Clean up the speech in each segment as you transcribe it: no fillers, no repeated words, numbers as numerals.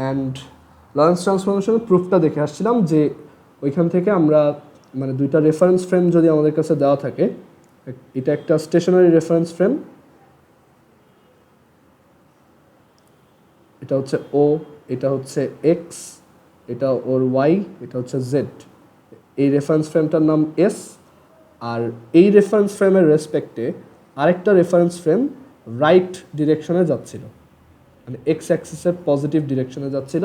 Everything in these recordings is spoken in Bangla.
অ্যান্ড লরেন্স ট্রান্সফরমেশনের প্রুফটা দেখে আসছিলাম যে ওইখান থেকে আমরা মানে দুইটা রেফারেন্স ফ্রেম যদি আমাদের কাছে দেওয়া থাকে, এটা একটা স্টেশনারি রেফারেন্স ফ্রেম, এটা হচ্ছে ও, এটা হচ্ছে এক্স, এটা ওর ওয়াই, এটা হচ্ছে জেড। এই রেফারেন্স ফ্রেমটার নাম এস। আর এই রেফারেন্স ফ্রেমের রেসপেক্টে আরেকটা রেফারেন্স ফ্রেম রাইট ডিরেকশনে যাচ্ছিল, মানে এক্স অ্যাক্সিসের পজিটিভ ডিরেকশনে যাচ্ছিল,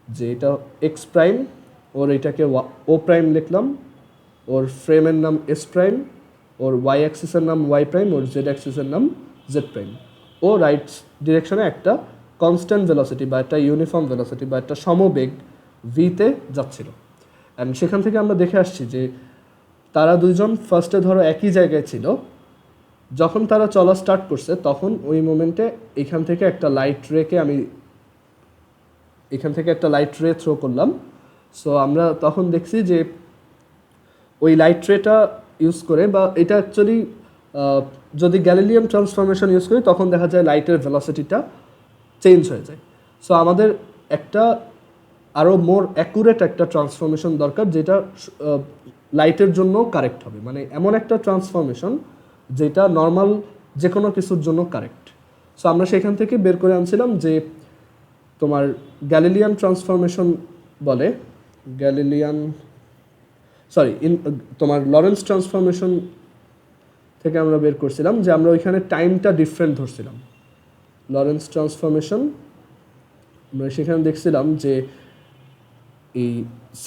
যে এটা এক্স প্রাইম, ওর এটাকে ও প্রাইম লিখলাম, ওর ফ্রেমের নাম এস প্রাইম, ওর ওয়াই অ্যাক্সিসের নাম ওয়াই প্রাইম, ওর জেড অ্যাক্সিসের নাম জেড প্রাইম। ও রাইট ডিরেকশনে একটা কনস্ট্যান্ট ভেলোসিটি বা একটা ইউনিফর্ম ভেলোসিটি বা একটা সমবেগ ভিতে যাচ্ছিল। অ্যান্ড সেখান থেকে আমরা দেখে আসছি যে তারা দুইজন ফার্স্টে ধরো একই জায়গায় ছিল, যখন তারা চলা স্টার্ট করছে তখন ওই মোমেন্টে এখান থেকে একটা লাইট রেকে আমি এখান থেকে একটা লাইট রে থ্রো করলাম। সো আমরা তখন দেখছি যে ওই লাইট রেটা ইউজ করে, বা এটা অ্যাকচুয়ালি যদি গ্যালিলিয়াম ট্রান্সফরমেশন ইউজ করি তখন দেখা যায় লাইটের ভেলোসিটিটা চেঞ্জ হয়ে যায়। সো আমাদের একটা আরও মোর অ্যাকুরেট একটা ট্রান্সফরমেশন দরকার যেটা লাইটের জন্য কারেক্ট হবে, মানে এমন একটা ট্রান্সফরমেশন যেটা নর্মাল যে কোনো কিছুর জন্য কারেক্ট। সো আমরা সেখান থেকে বের করে আনছিলাম যে তোমার গ্যালিলিয়ান ট্রান্সফরমেশন বলে, তোমার লরেন্স ট্রান্সফরমেশন থেকে আমরা বের করছিলাম যে আমরা ওইখানে টাইমটা ডিফারেন্ট ধরছিলাম। লরেন্স ট্রান্সফরমেশন আমরা সেখানে দেখছিলাম যে এই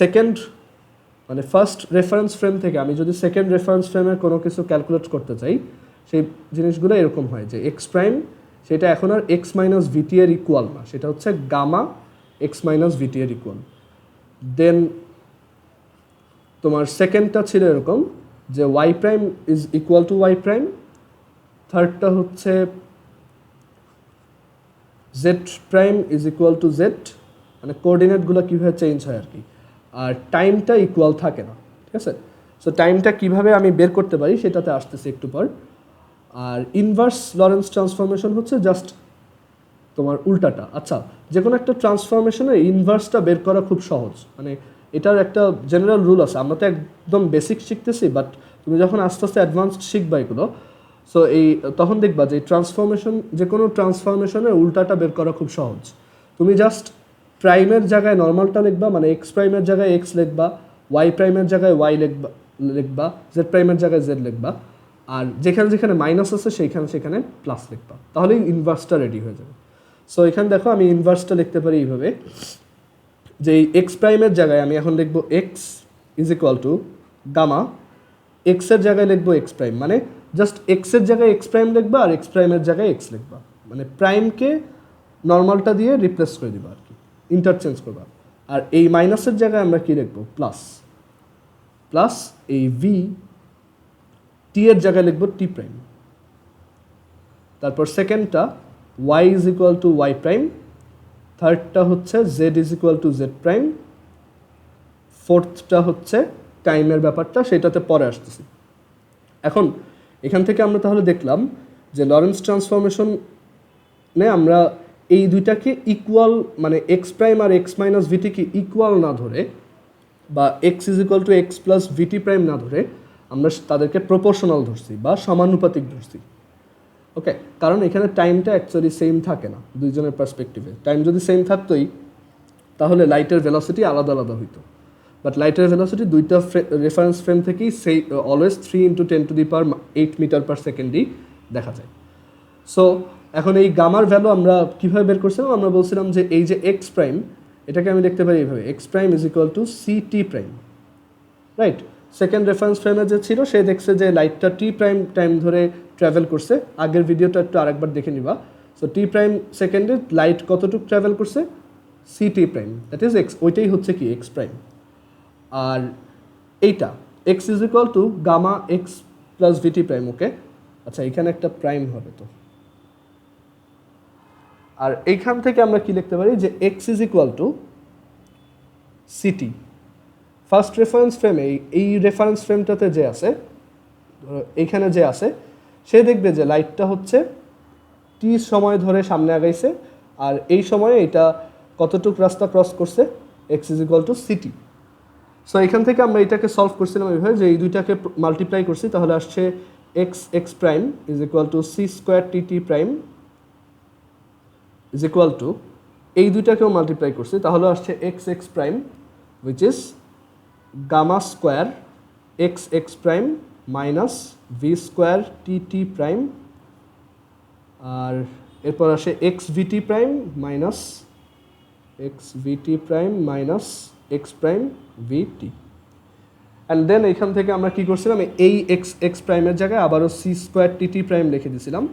সেকেন্ড মানে ফার্স্ট রেফারেন্স ফ্রেম থেকে আমি যদি সেকেন্ড রেফারেন্স ফ্রেমের কোনো কিছু ক্যালকুলেট করতে চাই, সেই জিনিসগুলো এরকম হয় যে এক্স প্রাইম সেটা এখন আর এক্স মাইনাস ভিটি এর ইকুয়াল না, সেটা হচ্ছে গামা এক্স মাইনাস ভিটি এর ইকুয়াল। দেন তোমার সেকেন্ডটা ছিল এরকম যে Y prime is equal to Y prime, থার্ডটা হচ্ছে Z prime is equal to Z, মানে কোঅর্ডিনেটগুলো কীভাবে চেঞ্জ হয় আর কি, আর টাইমটা ইকুয়াল থাকে না, ঠিক আছে। সো টাইমটা কীভাবে আমি বের করতে পারি সেটাতে আসতেছি একটু পর। আর ইনভার্স লরেন্স ট্রান্সফরমেশন হচ্ছে জাস্ট তোমার উল্টাটা। আচ্ছা, যে কোনো একটা ট্রান্সফরমেশনের ইনভার্সটা বের করা খুব সহজ, মানে এটার একটা জেনারেল রুল আছে। আমরা তো একদম বেসিক শিখতেছি, বাট তুমি যখন আস্তে আস্তে অ্যাডভান্সড শিখবা এগুলো, সো তখন দেখবা যে ট্রান্সফরমেশন, যে কোনো ট্রান্সফরমেশনের উল্টাটা বের করা খুব সহজ। তুমি জাস্ট প্রাইমের জায়গায় নর্মালটা লিখবা, মানে এক্স প্রাইমের জায়গায় এক্স লিখবা, ওয়াই প্রাইমের জায়গায় ওয়াই লিখবা, জেড প্রাইমের জায়গায় জেড লিখবা, আর যেখানে যেখানে মাইনাস আছে সেখানে প্লাস লিখবা, তাহলেই ইনভার্সটা রেডি হয়ে যাবে। সো এখানে দেখো আমি ইনভার্সটা লিখতে পারি এইভাবে, যে এই এক্স প্রাইমের জায়গায় আমি এখন লিখবো x is equal to gamma, এক্সের জায়গায় লিখবো এক্স প্রাইম, মানে জাস্ট এক্সের জায়গায় এক্স প্রাইম লিখবা আর এক্স প্রাইমের জায়গায় এক্স লিখবা, মানে প্রাইমকে নর্মালটা দিয়ে রিপ্লেস করে দিবা আর কি, ইন্টারচেঞ্জ করবা। আর এই মাইনাসের জায়গায় আমরা কি লিখবো প্লাস, প্লাস এই ভি টি এর জায়গায় লিখবো টি প্রাইম। তারপর সেকেন্ডটা Y is equal to Y prime, থার্ডটা হচ্ছে Z is equal to Z prime, ফোর্থটা হচ্ছে টাইমের ব্যাপারটা, সেটাতে পরে আসতেছি। এখন এখান থেকে আমরা তাহলে দেখলাম যে লরেন্স ট্রান্সফরমেশনে আমরা এই দুইটাকে ইকুয়াল, মানে এক্স প্রাইম আর এক্স মাইনাস ভিটিকে ইকুয়াল না ধরে, বা x is equal to x plus VT prime না ধরে, আমরা তাদেরকে প্রপোর্শনাল ধরছি বা সমানুপাতিক ধরছি। ওকে, কারণ এখানে টাইমটা অ্যাকচুয়ালি সেম থাকে না দুইজনের পার্সপেক্টিভে। টাইম যদি সেম থাকতোই তাহলে লাইটের ভেলোসিটি আলাদা আলাদা হইতো, বাট লাইটের ভেলোসিটি দুইটা রেফারেন্স ফ্রেম থেকেই সেই অলওয়েজ 3 × 10⁸ মিটার পার সেকেন্ডই দেখা যায়। সো এখন এই গামার ভ্যালু আমরা কীভাবে বের করছিলাম, আমরা বলছিলাম যে এই যে এক্স প্রাইম, এটাকে আমি দেখতে পারি এইভাবে, X prime is equal to C T prime, right. Second reference ফ্রেমে যে ছিল সে দেখছে যে লাইটটা টি প্রাইম টাইম ধরে ট্রাভেল করছে, আগের ভিডিওটা একটু আরেকবার দেখে নিবা। সো টি প্রাইম সেকেন্ডে লাইট কতটুকু ট্রাভেল করছে, C T prime, that is X, ওইটাই হচ্ছে কি এক্স প্রাইম। আর এইটা X is equal to gamma X plus VT prime. Okay, আচ্ছা এখানে একটা প্রাইম হবে তো, আর এইখান থেকে আমরা কি লিখতে পারি যে x is equal to city. First reference ফ্রেমে এই রেফারেন্স ফ্রেমটাতে যে আছে, এইখানে যে আছে, সে দেখবে যে লাইটটা হচ্ছে টি সময় ধরে সামনে আগাইছে, আর এই সময়ে এটা কতটুক রাস্তা ক্রস করছে, x is equal to city. So এখান থেকে আমরা এটাকে সলভ করছিলাম এইভাবে যে এই দুইটাকে মাল্টিপ্লাই করছি, তাহলে আসছে X X prime is equal to C square T T prime is equal to এই দুইটাকেও মাল্টিপ্লাই করছি, তাহলে আসছে X X prime which is gamma square X X prime minus V square T T prime, আর এরপর আসে X V T prime minus X V T prime minus X prime V T. And then এখান থেকে আমরা কী করছিলাম, এই এক্স এক্স প্রাইমের জায়গায় আবারও সি স্কোয়ার টি টি প্রাইম লিখে দিয়েছিলাম।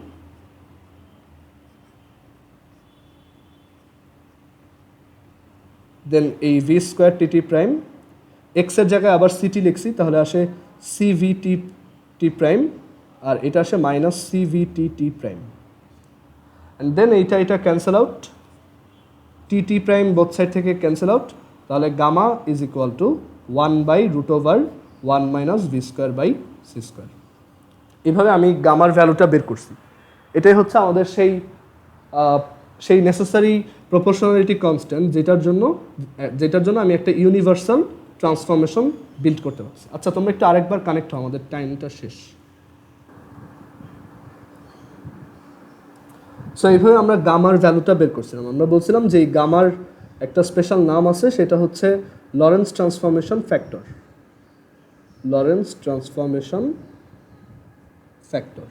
দেন এই ভি স্কোয়ার টি টি প্রাইম এক্সের জায়গায় আবার সিটি লিখছি, তাহলে আসে সি ভি টি টি প্রাইম, আর এটা আসে minus c v t T prime. And then এটা ক্যান্সেল আউট, টি টি প্রাইম বোথ সাইড থেকে ক্যান্সেল আউট, তাহলে gamma is equal to 1/√1 minus V square by C square. এইভাবে আমি গামার ভ্যালুটা বের করছি। এটাই হচ্ছে আমাদের সেই নেসেসারি প্রপোর্শনালিটি কনস্ট্যান্ট যেটার জন্য আমি একটা ইউনিভার্সাল ট্রান্সফরমেশন বিল্ড করতে পারছি। আচ্ছা, তোমরা একটু আরেকবার কানেক্ট হও, আমাদের টাইমটা শেষ। সো এইভাবে আমরা গামার ভ্যালুটা বের করছিলাম। আমরা বলছিলাম যে এই গামার একটা স্পেশাল নাম আছে, সেটা হচ্ছে Lorentz transformation factor. Lorentz transformation factor.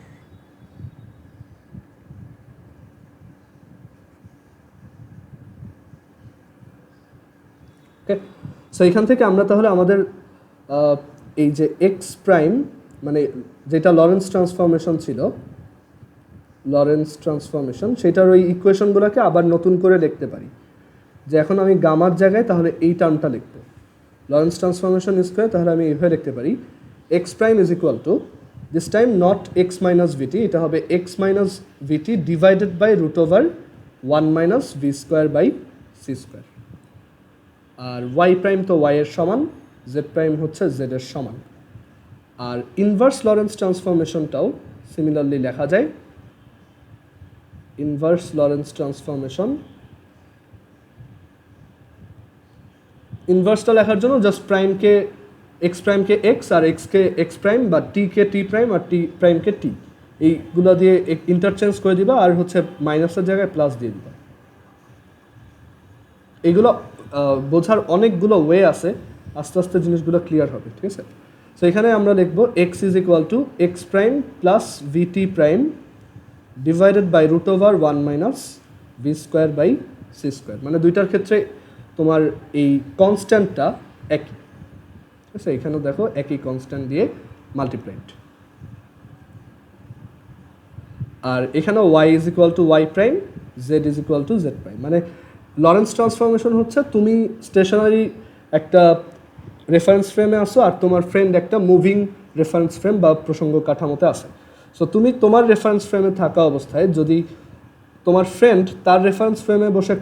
Okay, so এখান থেকে আমরা তাহলে আমাদের এই যে এক্স প্রাইম মানে যেটা লরেন্স ট্রান্সফরমেশন ছিল, লরেন্স ট্রান্সফরমেশন, সেটার ওই ইকুয়েশনগুলোকে আবার নতুন করে লিখতে পারি। যে এখন আমি গামার জায়গায় তাহলে এই টার্মটা লিখব, লরেন্স ট্রান্সফরমেশন স্কোয়ার, তাহলে আমি এইভাবে লিখতে পারি X prime is equal to this time not X minus V T, এটা হবে X minus VT divided by √1 minus V square by C square. আর ওয়াই প্রাইম তো ওয়াই এর সমান, জেড প্রাইম হচ্ছে জেড এর সমান। আর ইনভার্স লরেন্স ট্রান্সফরমেশনটাও সিমিলারলি লেখা যায়। ইনভার্স লরেন্স ট্রান্সফরমেশন, ইনভার্সটা লেখার জন্য জাস্ট প্রাইমকে এক্স প্রাইমকে এক্স আর এক্সকে এক্স প্রাইম বা টিকে টি প্রাইম আর টি প্রাইমকে টি, এইগুলো দিয়ে ইন্টারচেঞ্জ করে দিবা, আর হচ্ছে মাইনাসের জায়গায় প্লাস দিয়ে দিবা। এইগুলো বোঝার অনেকগুলো ওয়ে আছে, আস্তে আস্তে জিনিসগুলো ক্লিয়ার হবে, ঠিক আছে? সো এখানে আমরা লিখবো x is equal to x prime plus VT prime divided by √1 minus V square by C square. মানে দুইটার ক্ষেত্রে তোমার এই কনস্ট্যান্টটা একই, ঠিক আছে? এখানেও দেখো একই কনস্ট্যান্ট দিয়ে মাল্টিপ্লাইড। আর এখানেও y is equal to Y prime, z is equal to Z prime. মানে লরেন্স ট্রান্সফরমেশন হচ্ছে তুমি স্টেশনারি একটা রেফারেন্স ফ্রেমে আসো আর তোমার ফ্রেন্ড একটা মুভিং রেফারেন্স ফ্রেম বা প্রসঙ্গ কাঠামোতে আসে। সো তুমি তোমার রেফারেন্স ফ্রেমে থাকা অবস্থায় যদি তোমার ফ্রেন্ড তার রেফারেন্স ফ্রেমে বসে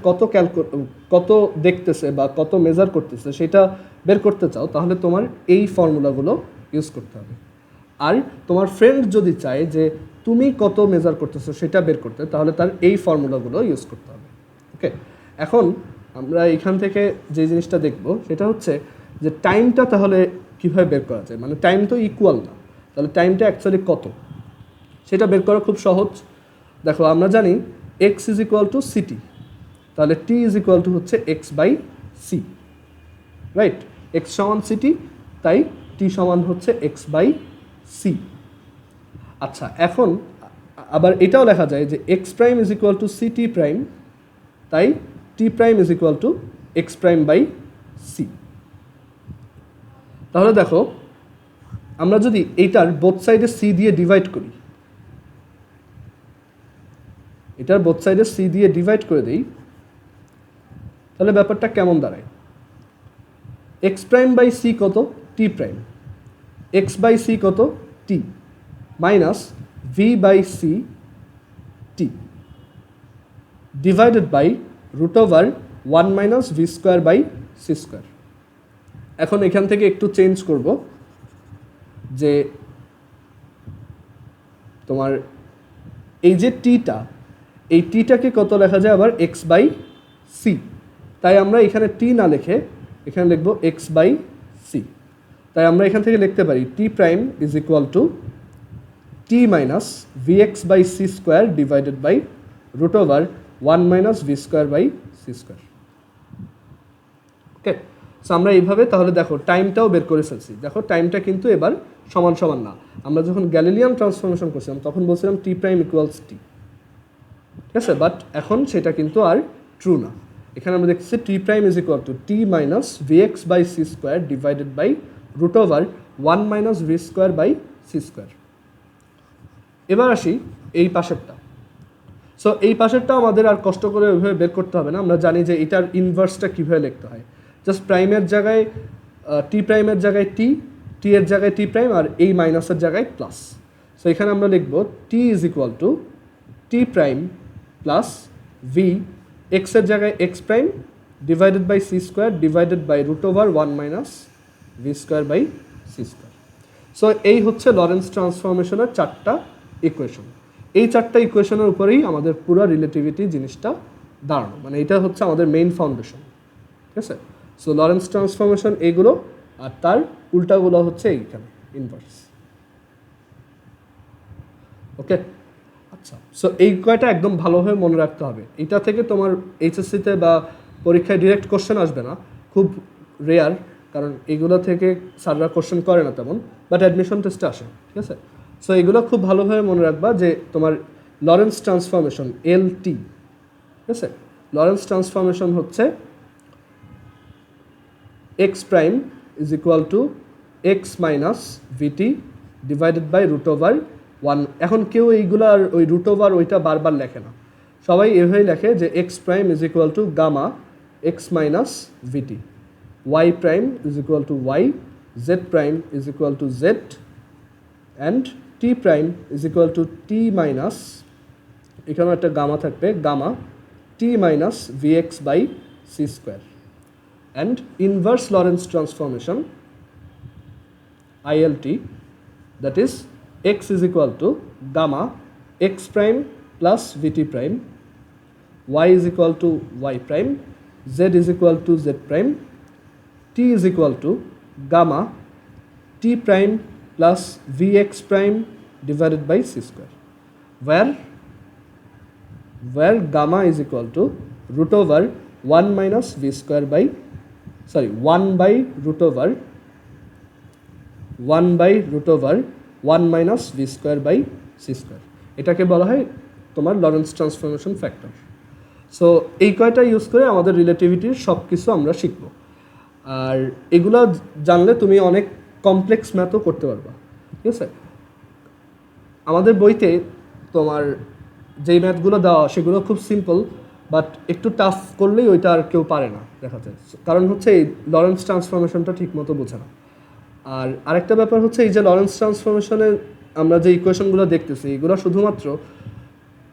কত দেখতেছে বা কত মেজার করতেছে সেটা বের করতে চাও, তাহলে তোমার এই ফর্মুলাগুলো ইউজ করতে হবে। আর তোমার ফ্রেন্ড যদি চায় যে তুমি কত মেজার করতেছো সেটা বের করতে, তাহলে তার এই ফর্মুলাগুলো ইউজ করতে হবে। ওকে, এখন আমরা এখান থেকে যে জিনিসটা দেখব সেটা হচ্ছে যে টাইমটা তাহলে কীভাবে বের করা যায়। মানে টাইম তো ইকুয়াল না, তাহলে টাইমটা অ্যাকচুয়ালি কত সেটা বের করা খুব সহজ। দেখো, আমরা জানি x is equal to c t, তাহলে টি ইজ ইকুয়াল টু হচ্ছে x by c, right? X সমান সিটি, তাই টি সমান হচ্ছে এক্স বাই সি। আচ্ছা, এখন আবার এটাও লেখা যায় যে x prime is equal to C T prime, তাই T prime is equal to x prime by C. তাহলে দেখো, আমরা যদি এইটার বোথ সাইডে সি দিয়ে ডিভাইড করি, এটার বোথ সাইডে সি দিয়ে ডিভাইড করে দিই, তাহলে ব্যাপারটা কেমন দাঁড়ায়? এক্স প্রাইম বাই সি কত? T prime. X by C কত? T, minus V by C T divided by √1 minus V square by C square. এখন এখান থেকে একটু চেঞ্জ করব, যে তোমার এই যে টিটা, এই টিটাকে কত লেখা যায় আবার এক্স বাই সি, তাই আমরা এখানে টি না লিখে এখানে লিখব এক্স বাই সি। তাই আমরা এখান থেকে লিখতে পারি T prime is equal to T minus V x by C square divided by root over 1 minus V square by C square. Okay, so আমরা এইভাবে তাহলে দেখো টাইমটাও বের করে ফেলছি। দেখো টাইমটা কিন্তু এবার সমান সমান না। আমরা যখন গ্যালিলিয়ান ট্রান্সফরমেশন করছিলাম তখন বলছিলাম টি প্রাইম ইকুয়ালস টি, ঠিক আছে, বাট এখন সেটা কিন্তু আর ট্রু না। এখানে আমরা দেখছি T prime is equal to T minus V x by C square divided by root over 1 minus V square by C square. এবার আসি এই পাশেরটা। সো এই পাশেরটা আমাদের আর কষ্ট করে ওইভাবে বের করতে হবে না, আমরা জানি যে এটার ইনভার্সটা কীভাবে লিখতে হয়। জাস্ট প্রাইমের জায়গায় টি প্রাইমের জায়গায় টি, টি এর জায়গায় টি প্রাইম, আর এই মাইনাসের জায়গায় প্লাস। সো এখানে আমরা লিখব T is equal to T prime plus V এক্সের জায়গায় X prime divided by C square divided by root over 1 minus V square by C square. So এই হচ্ছে লরেন্স ট্রান্সফরমেশনের 4টা ইকুয়েশন। এই 4টা ইকুয়েশনের উপরেই আমাদের পুরো রিলেটিভিটি জিনিসটা দাঁড়ানো, মানে এটা হচ্ছে আমাদের মেইন ফাউন্ডেশন, ঠিক আছে। সো লরেন্স ট্রান্সফরমেশন এইগুলো, আর তার উল্টাগুলো হচ্ছে এইখানে ইনভার্স। ওকে, আচ্ছা, সো এই কয়টা একদম ভালোভাবে মনে রাখতে হবে। এটা থেকে তোমার এইচএসসিতে বা পরীক্ষায় ডিরেক্ট কোশ্চেন আসবে না, খুব রেয়ার, কারণ এগুলো থেকে স্যাররা কোশ্চেন করে না তেমন, বাট অ্যাডমিশন টেস্টে আসে, ঠিক আছে। সো এগুলো খুব ভালোভাবে মনে রাখবা যে তোমার লরেন্স ট্রান্সফরমেশন এলটি, ঠিক আছে। লরেন্স ট্রান্সফরমেশন হচ্ছে x prime is equal to x minus VT divided by root over 1। এখন কেউ এইগুলো আর ওই রুট ওভার ওইটা বারবার লেখে না, সবাই এভাবেই লেখে যে x prime is equal to gamma x minus v t, y prime is equal to y, z prime is equal to z, and t prime is equal to T minus, এখানেও একটা গামা থাকবে, gamma t minus V x by C square. And inverse Lorentz transformation ILT, that is x is equal to gamma x prime plus vt prime, y is equal to y prime, z is equal to z prime, t is equal to gamma t prime plus vx prime divided by c square, where gamma is equal to root over 1 minus v square by 1 by root over 1 minus v square by c square। এটাকে বলা হয় তোমার লরেন্স ট্রান্সফরমেশন ফ্যাক্টর। সো এই কয়টা ইউজ করে আমাদের রিলেটিভিটির সব কিছু আমরা শিখব, আর এগুলো জানলে তুমি অনেক কমপ্লেক্স ম্যাথও করতে পারবা, ঠিক আছে। আমাদের বইতে তোমার যেই ম্যাথগুলো দেওয়া সেগুলো খুব সিম্পল, বাট একটু টাফ করলেই ওইটা আর কেউ পারে না দেখা যায়, কারণ হচ্ছে এই লরেন্স ট্রান্সফরমেশনটা ঠিক মতো বোঝে না। আর আরেকটা ব্যাপার হচ্ছে এই যে লরেন্স ট্রান্সফরমেশনের আমরা যে ইকুয়েশনগুলো দেখতেছি এগুলো শুধুমাত্র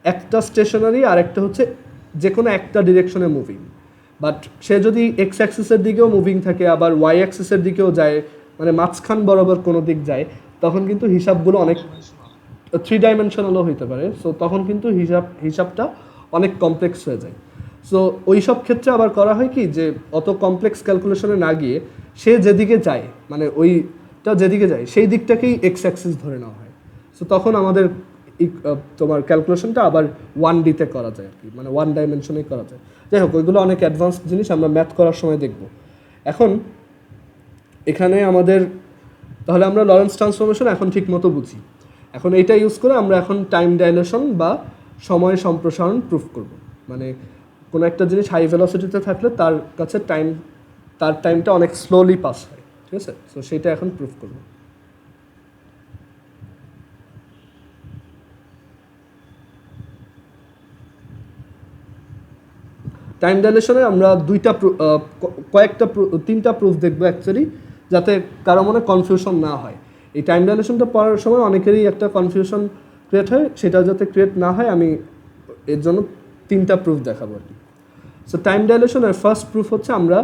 একটা স্টেশনারি, আর একটা হচ্ছে যে কোনো একটা ডিরেকশনে মুভিং, বাট সে যদি এক্স অ্যাক্সিসের দিকেও মুভিং থাকে আবার ওয়াই অ্যাক্সিসের দিকেও যায়, মানে মাঝখান বরাবর কোনো দিক যায়, তখন কিন্তু হিসাবগুলো অনেক 3 ডাইমেনশনালও হইতে পারে। সো তখন কিন্তু হিসাবটা অনেক কমপ্লেক্স হয়ে যায়। সো ওই সব ক্ষেত্রে আবার করা হয় কি যে অত কমপ্লেক্স ক্যালকুলেশনে না গিয়ে সে যেদিকে যায়, মানে ওইটা যেদিকে যায় সেই দিকটাকেই এক্স অ্যাক্সিস ধরে নেওয়া হয়। সো তখন আমাদের তোমার ক্যালকুলেশনটা আবার 1Dতে করা যায় আর কি, মানে 1 ডাইমেনশনেই করা যায়। যাই হোক, ওইগুলো অনেক অ্যাডভান্স জিনিস, আমরা ম্যাথ করার সময় দেখব। এখন এখানে আমাদের তাহলে আমরা লরেন্স ট্রান্সফরমেশন এখন ঠিক মতো বুঝি। এখন এইটা ইউজ করে আমরা এখন টাইম ডাইলেশন বা সময় সম্প্রসারণ প্রুফ করব। মানে কোনো একটা জিনিস হাই ভেলোসিটিতে থাকলে তার কাছে তার টাইমটা অনেক স্লোলি পাস হয়, ঠিক আছে। সো সেটা এখন প্রুফ করব। টাইম ডাইলেশনে আমরা তিনটা প্রুফ দেখবো অ্যাকচুয়ালি, যাতে কারো মনে কনফিউশন না হয়। এই টাইম ডাইলেশনটা পড়ার সময় অনেকেরই একটা কনফিউশন ক্রিয়েট হয়, সেটা যাতে ক্রিয়েট না হয় আমি এর জন্য 3টা প্রুফ দেখাবো আর কি। সো টাইম ডাইলেশনের ফার্স্ট প্রুফ হচ্ছে আমরা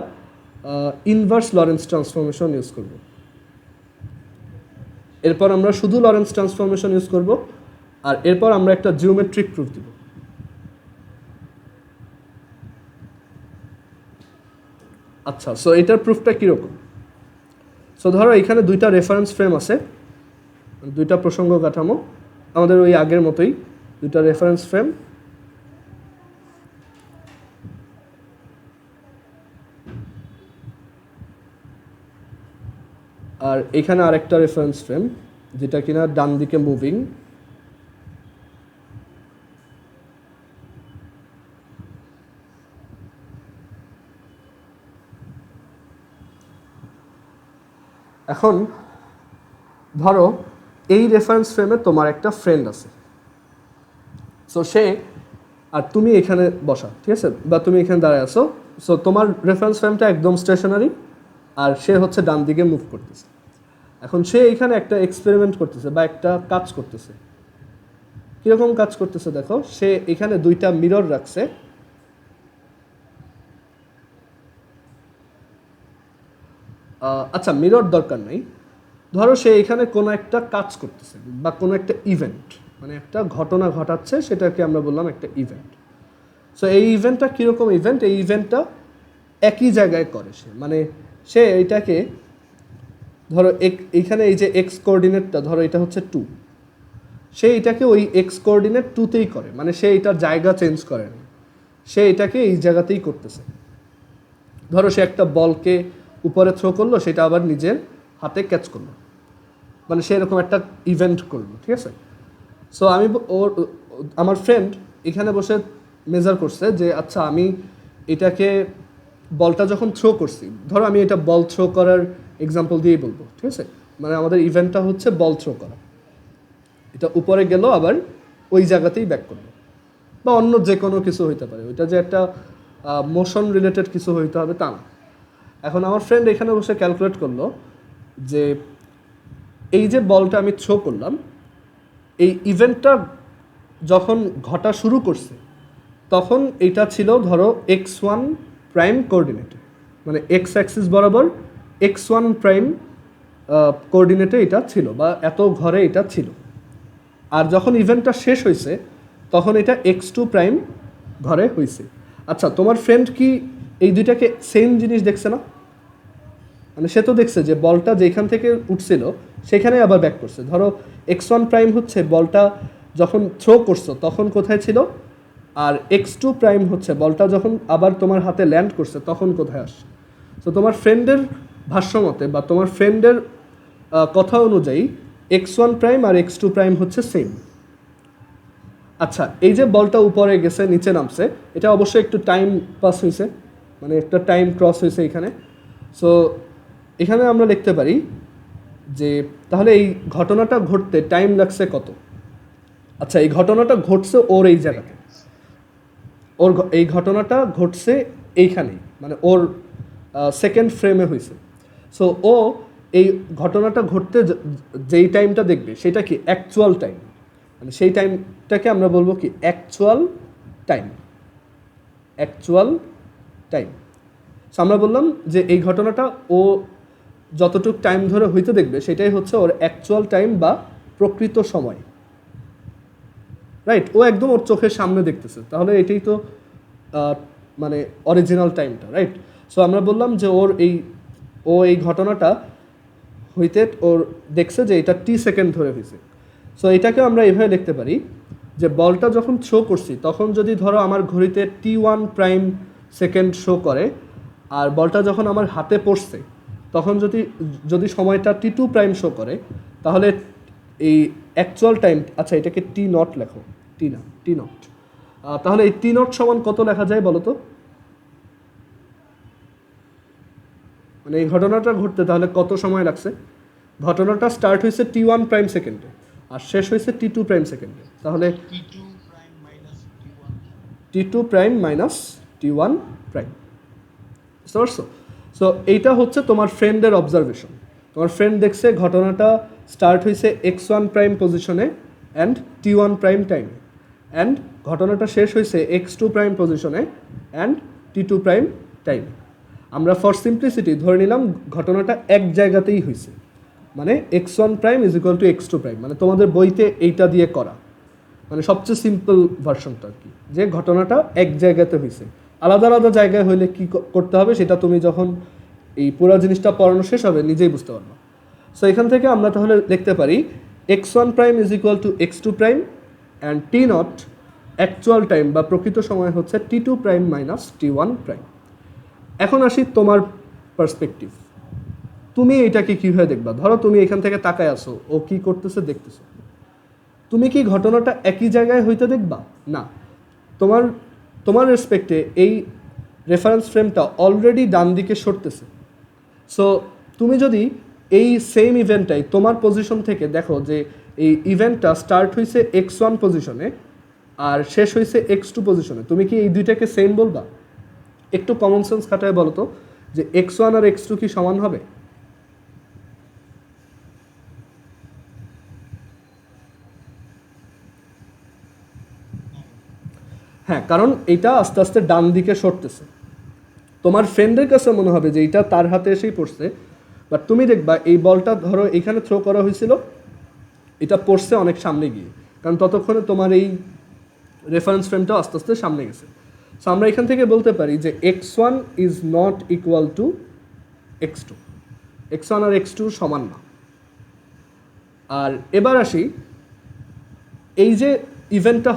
ইনভার্স লরেন্স ট্রান্সফরমেশন ইউজ করব। এরপর আমরা শুধু লরেন্স ট্রান্সফরমেশন ইউজ করব, আর এরপর আমরা একটা জিওমেট্রিক প্রুফ দিব। আচ্ছা, সো এটার প্রুফটা কীরকম? সো ধরো এখানে দুইটা রেফারেন্স ফ্রেম আছে, দুইটা প্রসঙ্গ কাঠামো, আমাদের ওই আগের মতোই দুইটা রেফারেন্স ফ্রেম। আর এখানে আরেকটা রেফারেন্স ফ্রেম যেটা কিনা ডান দিকে মুভিং। এখন ধরো এই রেফারেন্স ফ্রেমে তোমার একটা ফ্রেন্ড আছে, সো সে আর তুমি এখানে বসা, ঠিক আছে, বা তুমি এখানে দাঁড়ায় আছো। সো তোমার রেফারেন্স ফ্রেমটা একদম স্টেশনারি আর সে হচ্ছে ডান দিকে মুভ করতেছে। এখন সে এখানে একটা এক্সপেরিমেন্ট করতেছে বা একটা কাজ করতেছে। কীরকম কাজ করতেছে দেখো, সে এখানে দুইটা মিরর রাখছে। আচ্ছা, মিরর দরকার নেই, ধরো সে এখানে কোনো একটা কাজ করতেছে বা কোনো একটা ইভেন্ট, মানে একটা ঘটনা ঘটাচ্ছে, সেটাকে আমরা বললাম একটা ইভেন্ট। সো এই ইভেন্টটা কীরকম ইভেন্ট? এই ইভেন্টটা একই জায়গায় করে সে, মানে সে এইটাকে ধরো এইখানে এই যে এক্স কোঅর্ডিনেটটা ধরো এটা হচ্ছে 2, সে এটাকে ওই এক্স কোঅর্ডিনেট 2তেই করে, মানে সে এটার জায়গা চেঞ্জ করে না, সে এটাকে এই জায়গাতেই করতেছে। ধরো সে একটা বলকে উপরে থ্রো করলো, সেটা আবার নিজের হাতে ক্যাচ করলো, মানে সে এরকম একটা ইভেন্ট করলো, ঠিক আছে। সো আমি আমার ফ্রেন্ড এখানে বসে মেজার করছে যে আচ্ছা আমি এটাকে বলটা যখন থ্রো করছি, ধরো আমি এটা বল থ্রো করার এক্সাম্পল দিয়েই বলবো, ঠিক আছে, মানে আমাদের ইভেন্টটা হচ্ছে বল থ্রো করা। এটা উপরে গেল আবার ওই জায়গাতেই ব্যাক করলো, বা অন্য যে কোনো কিছু হইতে পারে, ওইটা যে একটা মোশন রিলেটেড কিছু হইতে হবে তা না। এখন আমার ফ্রেন্ড এখানে বসে ক্যালকুলেট করলো যে এই যে বলটা আমি থ্রো করলাম, এই ইভেন্টটা যখন ঘটা শুরু করছে তখন এটা ছিল ধরো x1 প্রাইম কোঅর্ডিনেটে, মানে এক্স অ্যাক্সিস বরাবর x1 প্রাইম কোঅর্ডিনেটে এটা ছিল, বা এত ঘরে এটা ছিল। আর যখন ইভেন্টটা শেষ হয়েছে তখন এটা x2 প্রাইম ঘরে হয়েছে। আচ্ছা, তোমার ফ্রেন্ড কি এই দুইটাকে সেম জিনিস দেখছে না? মানে সে তো দেখছে যে বলটা যেখান থেকে উঠছিল সেখানে আবার ব্যাক করছে। ধরো x1 প্রাইম হচ্ছে বলটা যখন থ্রো করছো তখন কোথায় ছিল, আর x2 প্রাইম হচ্ছে বলটা যখন আবার তোমার হাতে ল্যান্ড করছে তখন কোথায় আসছে। তো তোমার ফ্রেন্ডের ভাষ্যমতে বা তোমার ফ্রেন্ডের কথা অনুযায়ী x1 প্রাইম আর x2 প্রাইম হচ্ছে সেম। আচ্ছা, এই যে বলটা উপরে গেছে নিচে নামছে, এটা অবশ্যই একটু টাইম পাস হয়েছে, মানে একটা টাইম ক্রস হয়েছে এখানে। সো এখানে আমরা লিখতে পারি যে তাহলে এই ঘটনাটা ঘটতে টাইম লাগছে কত। আচ্ছা, এই ঘটনাটা ঘটছে ওর এই জায়গাতে, ওর এই ঘটনাটা ঘটছে এইখানেই, মানে ওর সেকেন্ড ফ্রেমে হয়েছে। সো ও এই ঘটনাটা ঘটতে যেই টাইমটা দেখবে সেটা কি অ্যাকচুয়াল টাইম, মানে সেই টাইমটাকে আমরা বলবো কি actual time. Actual time. So আমরা বললাম যে এই ঘটনাটা ও যতটুকু টাইম ধরে হইতে দেখবে সেটাই হচ্ছে ওর অ্যাকচুয়াল টাইম বা প্রকৃত সময়, রাইট? ও একদম ওর চোখের সামনে দেখতেছে, তাহলে এটাই তো মানে অরিজিনাল টাইমটা, রাইট? সো আমরা বললাম যে ও এই ঘটনাটা হইতে ওর দেখছে যে এটা টি সেকেন্ড ধরে হয়েছে। সো এটাকে আমরা এইভাবে লিখতে পারি যে বলটা যখন শো করছি তখন যদি ধরো আমার ঘড়িতে T1 প্রাইম সেকেন্ড শো করে, আর বলটা যখন আমার হাতে পড়ছে তখন যদি সময়টা T2 প্রাইম শো করে, তাহলে এই অ্যাকচুয়াল টাইম, আচ্ছা এটাকে টি নট লেখো, টি না, টি নট, তাহলে এই টি নট সমান কত লেখা যায় বলো তো? মানে এই ঘটনাটা ঘটতে তাহলে কত সময় লাগছে? ঘটনাটা স্টার্ট হয়েছে T1 প্রাইম সেকেন্ডে আর শেষ হয়েছে T2 প্রাইম সেকেন্ডে, তাহলে T2 prime minus T1 prime. বুঝতে পারছো? সো এইটা হচ্ছে তোমার ফ্রেন্ডের অবজারভেশন। তোমার ফ্রেন্ড দেখছে ঘটনাটা স্টার্ট হয়েছে x1 প্রাইম পজিশনে অ্যান্ড T1 প্রাইম টাইমে, অ্যান্ড ঘটনাটা শেষ হয়েছে x2 প্রাইম পজিশনে অ্যান্ড T2 প্রাইম টাইমে। আমরা ফর সিম্পলিসিটি ধরে নিলাম ঘটনাটা এক জায়গাতেই হয়েছে, মানে x1 prime is equal to x2 prime, মানে তোমাদের বইতে এইটা দিয়ে করা, মানে সবচেয়ে সিম্পল ভার্সনটা আর কি, যে ঘটনাটা এক জায়গাতে হয়েছে, আলাদা আলাদা জায়গায় হইলে কি করতে হবে সেটা তুমি যখন এই পুরো জিনিসটা পড়ানো শেষ হবে নিজেই বুঝতে পারবে। সো এখান থেকে আমরা তাহলে লিখতে পারি x1 prime is equal to x2 prime and T not actual time বা প্রকৃত সময় হচ্ছে টি2 প্রাইম মাইনাস টি1 প্রাইম। এখন আসি তোমার পার্সপেক্টিভ, তুমি এটাকে কীভাবে দেখবা? ধরো তুমি এখান থেকে তাকায় আসো, ও কি করতেছে দেখতেছো, তুমি কি ঘটনাটা একই জায়গায় হইতে দেখবা? না, তোমার তোমার রেসপেক্টে এই রেফারেন্স ফ্রেমটা অলরেডি ডান দিকে সরতেছে। সো তুমি যদি এই সেম ইভেন্টটাই তোমার পজিশন থেকে দেখো যে এই ইভেন্টটা স্টার্ট হয়েছে x1 পজিশনে আর শেষ হয়েছে x2 পজিশনে, তুমি কি এই দুইটাকে সেম বলবা? একটু কমন সেন্স খাটায় বলো তো যে x1 আর x2 কি সমান হবে? হ্যাঁ, কারণ এটা আস্তে আস্তে ডান দিকে সরতেছে। তোমার ফ্রেন্ডের কাছে মনে হবে যে এটা তার হাতে এসেই পড়ছে, বাট তুমি দেখবা এই বলটা ধরো এখানে থ্রো করা হয়েছিল, এটা পড়ছে অনেক সামনে গিয়ে, কারণ ততক্ষণে তোমার এই রেফারেন্স ফ্রেমটা আস্তে আস্তে সামনে গেছে। সো আমরা এখান থেকে বলতে পারি যে x1 is not equal to x2, x1 আর x2 সমান না। আর এবার আসি, এই যে ইভেন্টটা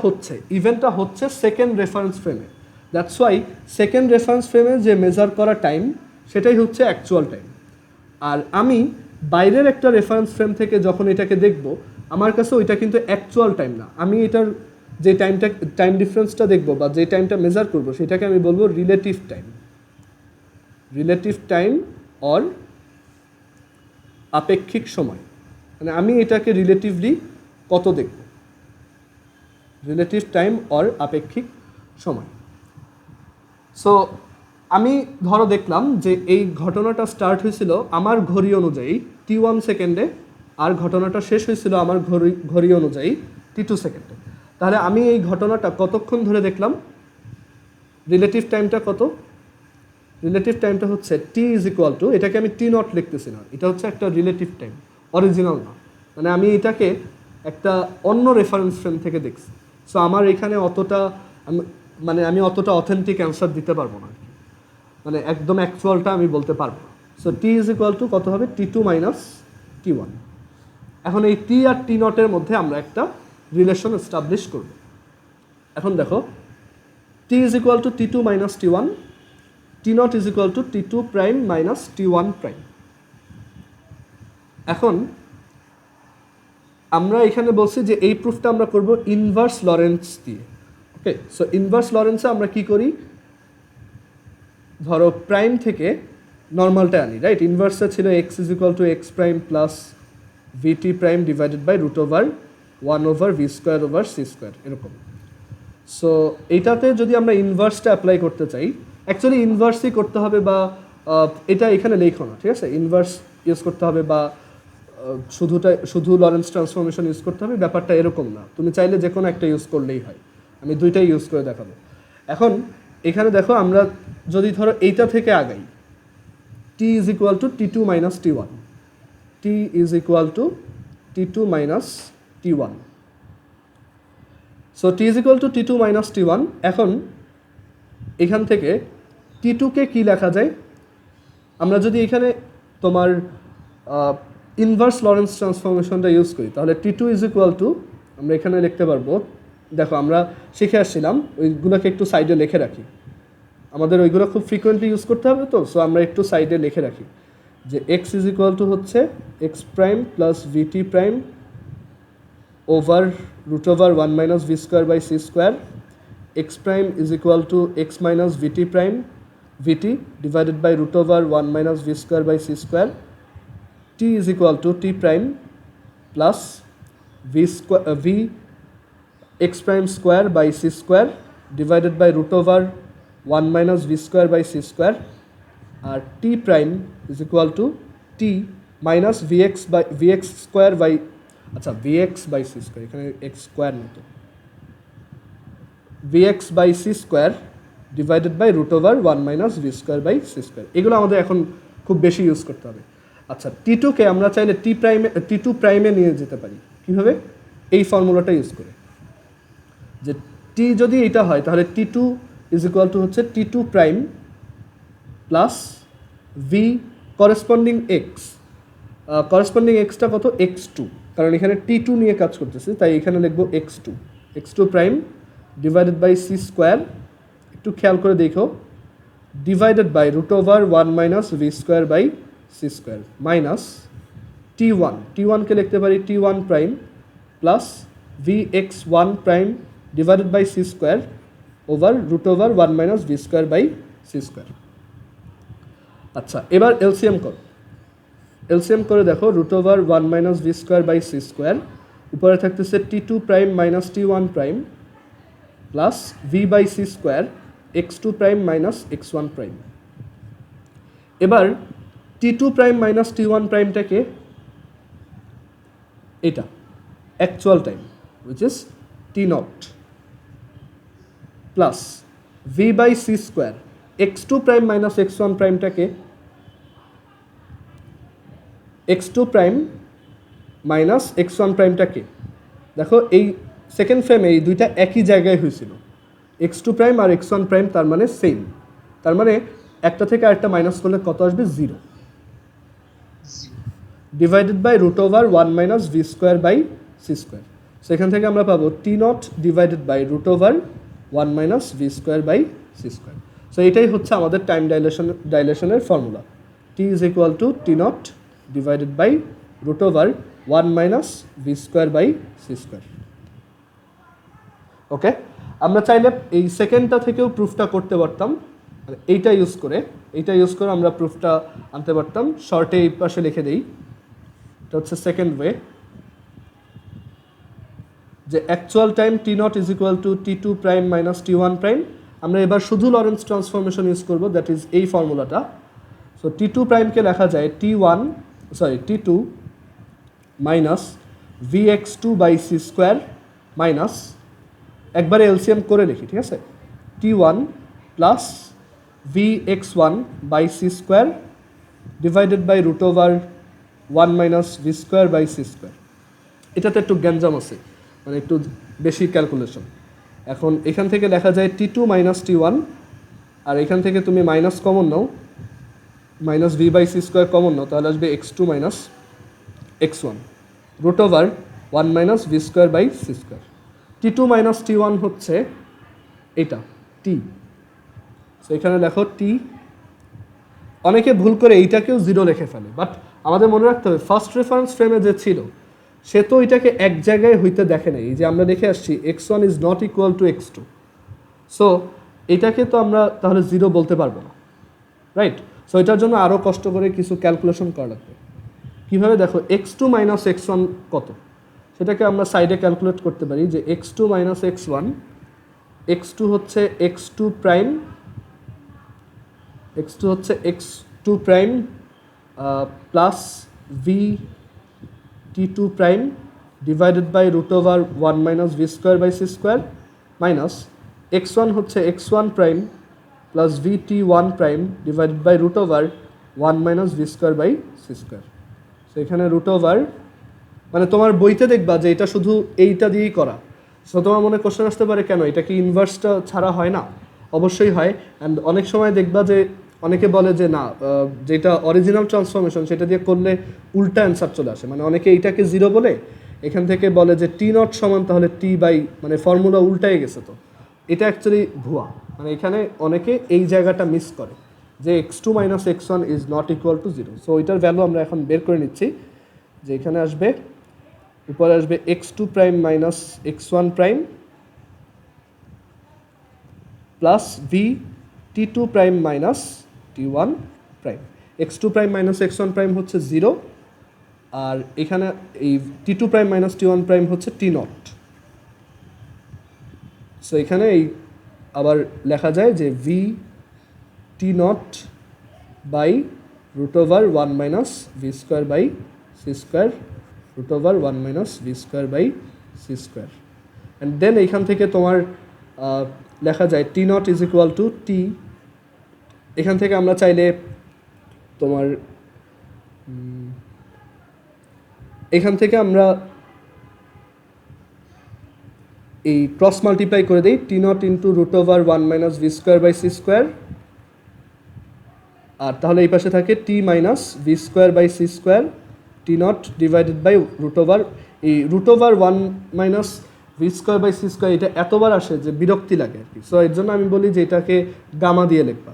হচ্ছে সেকেন্ড রেফারেন্স ফ্রেমে, দ্যাটস ওয়াই সেকেন্ড রেফারেন্স ফ্রেমে যে মেজার করা টাইম সেটাই হচ্ছে অ্যাকচুয়াল টাইম। আর আমি বাইরের একটা রেফারেন্স ফ্রেম থেকে যখন এটাকে দেখব, আমার কাছে ওইটা কিন্তু অ্যাকচুয়াল টাইম না, আমি এটার যে টাইম ডিফারেন্সটা দেখবো বা যে টাইমটা মেজার করব সেটাকে আমি বলবো রিলেটিভ টাইম অর আপেক্ষিক সময়। মানে আমি এটাকে রিলেটিভলি কত দেখব, রিলেটিভ টাইম অর আপেক্ষিক সময়। সো আমি ধরো দেখলাম যে এই ঘটনাটা স্টার্ট হয়েছিল আমার ঘড়ি অনুযায়ী t1 সেকেন্ডে আর ঘটনাটা শেষ হয়েছিল আমার ঘড়ি অনুযায়ী t2 সেকেন্ডে। তাহলে আমি এই ঘটনাটা কতক্ষণ ধরে দেখলাম? রিলেটিভ টাইমটা কত? রিলেটিভ টাইমটা হচ্ছে t ইজ ইকুয়াল টু, এটাকে আমি টি নট লিখতেছি না, এটা হচ্ছে একটা রিলেটিভ টাইম, অরিজিনাল না। মানে আমি এটাকে একটা অন্য রেফারেন্স ফ্রেম থেকে দেখছি। সো আমার এখানে আমি অতটা অথেন্টিক অ্যান্সার দিতে পারবো না, মানে একদম অ্যাকচুয়ালটা আমি বলতে পারবো না। So T is equal two কত হবে? t2 minus t1। এখন এই টি আর টি নটের মধ্যে আমরা একটা রিলেশন এস্টাবলিশ করব। এখন দেখো, টি is equal to t2 minus t1, T not is equal to t2 prime minus t1 prime. এখন আমরা এখানে বলছি যে এই প্রুফটা আমরা করব ইনভার্স লরেন্স দিয়ে। ওকে, সো ইনভার্স লরেন্সে আমরা কি করি? ধরো প্রাইম থেকে নর্মালটা আনি, রাইট? ইনভার্সে ছিল x is equal to x prime plus VT prime divided by root over 1/v² over c², এরকম। সো এইটাতে যদি আমরা ইনভার্সটা অ্যাপ্লাই করতে চাই, অ্যাকচুয়ালি ইনভার্সই করতে হবে, বা এটা এখানে লেখো না, ঠিক আছে? ইনভার্স ইউজ করতে হবে বা শুধু লরেন্স ট্রান্সফরমেশন ইউজ করতে হবে, ব্যাপারটা এরকম না। তুমি চাইলে যে কোনো একটা ইউজ করলেই হয়, আমি দুইটাই ইউজ করে দেখাবো। এখন এখানে দেখো, আমরা যদি ধরো এইটা থেকে আগাই, T is equal to t2 minus t1, T is equal to t2 minus t1। So T is equal to t2 minus t1। এখন এখান থেকে t2কে কি লেখা যায়? আমরা যদি এখানে তোমার ইনভার্স লরেন্স ট্রান্সফরমেশনটা ইউজ করি, তাহলে t2 ইজ ইকুয়াল টু, আমরা এখানে লিখতে পারবো, দেখো আমরা শিখে আসছিলাম, ওইগুলোকে একটু সাইডে লিখে রাখি, আমাদের ওইগুলো খুব ফ্রিকোয়েন্টলি ইউজ করতে হবে তো। সো আমরা একটু সাইডে লিখে রাখি যে এক্স ইজ ইকুয়াল টু হচ্ছে x prime plus VT prime over root over 1 - v²/c², x prime is equal to x minus v t prime v t divided by root over 1 - v²/c², t is equal to T prime plus v x prime square by c² divided by root over 1 - v²/c², আর t prime is equal to T minus vx² by, আচ্ছা vx/c², এখানে এক্স স্কোয়ার মতো, vx/c² divided by root over 1 - v²/c²। এগুলো আমাদের এখন খুব বেশি ইউজ করতে হবে। আচ্ছা, টি2কে আমরা চাইলে টি2 প্রাইমে নিয়ে যেতে পারি। কীভাবে? এই ফর্মুলাটা ইউজ করে, যে টি যদি এটা হয় তাহলে t2 ইজ ইকুয়াল টু হচ্ছে T two prime plus V corresponding X, corresponding এক্সটা কত এক্স টু, কারণ এখানে টি টু নিয়ে কাজ করতেছে তাই এখানে লিখবো X two prime divided by C square, একটু খেয়াল করে দেখো, divided by root over 1 minus V square by C square minus T ওয়ানকে লিখতে পারি T one prime plus V X one prime divided by C square over root over 1 minus V square by C square. আচ্ছা, এবার এলসিএম করো, এলসিএম করে দেখো root over 1 minus V square by C square, উপরে থাকতেছে T two prime minus T one prime plus V by C square X two prime minus x one prime. এবার টি টু প্রাইম মাইনাস টি ওয়ান প্রাইমটাকে এটা actual time which is T not plus V by C square X two prime minus x one প্রাইমটাকে X two prime minus x one প্রাইমটাকে, দেখো এই সেকেন্ড ফ্রেমে এই দুইটা একই জায়গায় হয়েছিল, এক্স টু প্রাইম আর এক্স ওয়ান প্রাইম তার মানে সেম, তার মানে একটা থেকে আরেকটা মাইনাস করলে কত আসবে 0 divided by root over 1 minus V square by C square. সেখান থেকে আমরা পাবো T not divided by root over 1 minus V square by C square. So এটাই হচ্ছে আমাদের টাইম ডাইলেশনের formula, T is equal to T not divided by root over 1 minus V square by C square. Okay, আমরা চাইলে এই সেকেন্ডটা থেকেও প্রুফটা করতে পারতাম, এইটা ইউজ করে আমরা প্রুফটা আনতে পারতাম। শর্টে এই পাশে লিখে দেই, এটা হচ্ছে সেকেন্ড ওয়ে, যে actual time T not is equal to T two prime minus T one prime. আমরা এবার শুধু লরেন্স ট্রান্সফরমেশন ইউজ করবো, দ্যাট ইজ এই ফর্মুলাটা। সো টি টু প্রাইমকে লেখা যায় T two minus V X two by C square minus, একবারে এলসিএম করে লিখি, ঠিক আছে, T one plus V X one by C square divided by root over 1 minus V square by C square. এটাতে একটু গ্যাঞ্জাম আছে, মানে একটু বেশি ক্যালকুলেশন। এখন এখান থেকে লেখা যায় টি টু মাইনাস টি ওয়ান, আর এখান থেকে তুমি মাইনাস কমন নাও, minus V by C square common নাও, তাহলে আসবে x two minus x one root over 1 minus V square by C square. T two minus T one হচ্ছে এটা টি, সো এখানে লেখো টি। অনেকে ভুল করে এইটাকেও 0 লিখে ফেলে, বাট আমাদের মনে রাখতে হবে ফার্স্ট রেফারেন্স ফ্রেমে যে ছিল সে তো এটাকে এক জায়গায় হইতে দেখে নাই, এই যে আমরা দেখে আসছি x one is not equal to x two, so এটাকে তো আমরা তাহলে 0 বলতে পারবো না, রাইট? সো এটার জন্য আরও কষ্ট করে কিছু ক্যালকুলেশন করা লাগবে। কীভাবে দেখো, X two minus x one কত, সেটাকে আমরা সাইডে ক্যালকুলেট করতে পারি, যে x two minus x one, X two হচ্ছে X two prime, x two prime plus V T two prime divided by root over 1 minus V square by C square minus x one হচ্ছে X one prime plus V T one prime divided by root over 1 minus V square by C square. So এখানে রুট ওভার, মানে তোমার বইতে দেখবা যে এটা শুধু এইটা দিয়েই করা, সো তোমার মনে কোশ্চেন আসতে পারে কেন এটা কি ইনভার্সটা ছাড়া হয় না? অবশ্যই হয়। অ্যান্ড অনেক সময় দেখবা যে অনেকে বলে যে না, যেটা অরিজিনাল ট্রান্সফরমেশন সেটা দিয়ে করলে উল্টা অ্যান্সার চলে আসে, মানে অনেকে এইটাকে 0 বলে এখান থেকে বলে যে টি নট সমান তাহলে টি বাই, মানে ফর্মুলা উল্টাই গেছে, তো এটা অ্যাকচুয়ালি ভুয়া। মানে এখানে অনেকে এই জায়গাটা মিস করে যে x two minus x one is not equal to 0। So ওইটার ভ্যালু আমরা এখন বের করে নিচ্ছি, যে এখানে আসবে, উপরে আসবে x two prime minus x one prime plus V T two prime minus টি one prime. X two prime minus x one prime হচ্ছে 0, আর এখানে এই টি টু প্রাইম মাইনাস টি ওয়ান প্রাইম হচ্ছে টি নট। সো এখানে এই আবার লেখা যায় যে v t not by root over 1 minus V square by C square root over 1 minus V square by C square. And then এইখান থেকে তোমার লেখা যায় t not is equal to t, এখান থেকে আমরা চাইলে তোমার এখান থেকে আমরা এই ক্রস মাল্টিপ্লাই করে দিই, t nought into root over 1 minus V square by C square, আর তাহলে এই পাশে থাকে t minus V square by C square, t not divided by root over, এই root over 1 minus V square by C square এটা এতবার আসে যে বিরক্তি লাগে আর কি। সো এর জন্য আমি বলি যে এটাকে গামা দিয়ে লিখবা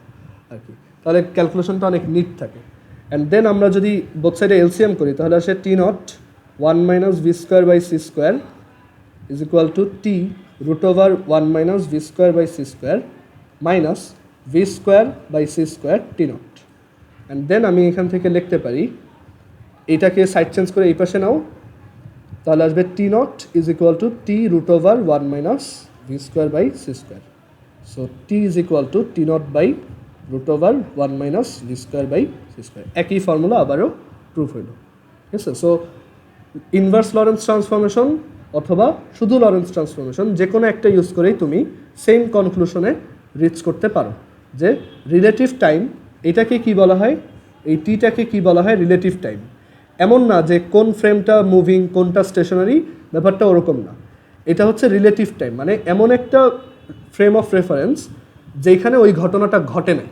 আর কি, তাহলে ক্যালকুলেশনটা অনেক নিট থাকে। অ্যান্ড দেন আমরা যদি বোথ সাইডে এলসিএম করি তাহলে আসে t nought 1 minus V square by C square is equal to t root over 1 minus V square by C square minus V square by C square t nought. And then আমি এখান থেকে লিখতে পারি, এটাকে সাইড চেঞ্জ করে এই পাশে নাও, তাহলে আসবে t not is equal to t root over 1 minus V square by C square. So T is equal to T not by root over 1 minus V square by C square. একই ফর্মুলা আবারও প্রুফ হইল, ঠিক আছে। সো ইনভার্স লরেন্স ট্রান্সফরমেশন অথবা শুধু লরেন্স ট্রান্সফরমেশন যে কোনো একটা ইউজ করেই তুমি সেম কনক্লুশনে রিচ করতে পারো যে রিলেটিভ টাইম এটাকে কি বলা হয়, এই টিটাকে কি বলা হয় রিলেটিভ টাইম। এমন না যে কোন ফ্রেমটা মুভিং কোনটা স্টেশনারি, ব্যাপারটা ওরকম না। এটা হচ্ছে রিলেটিভ টাইম, মানে এমন একটা ফ্রেম অফ রেফারেন্স যেখানে ওই ঘটনাটা ঘটে নাই।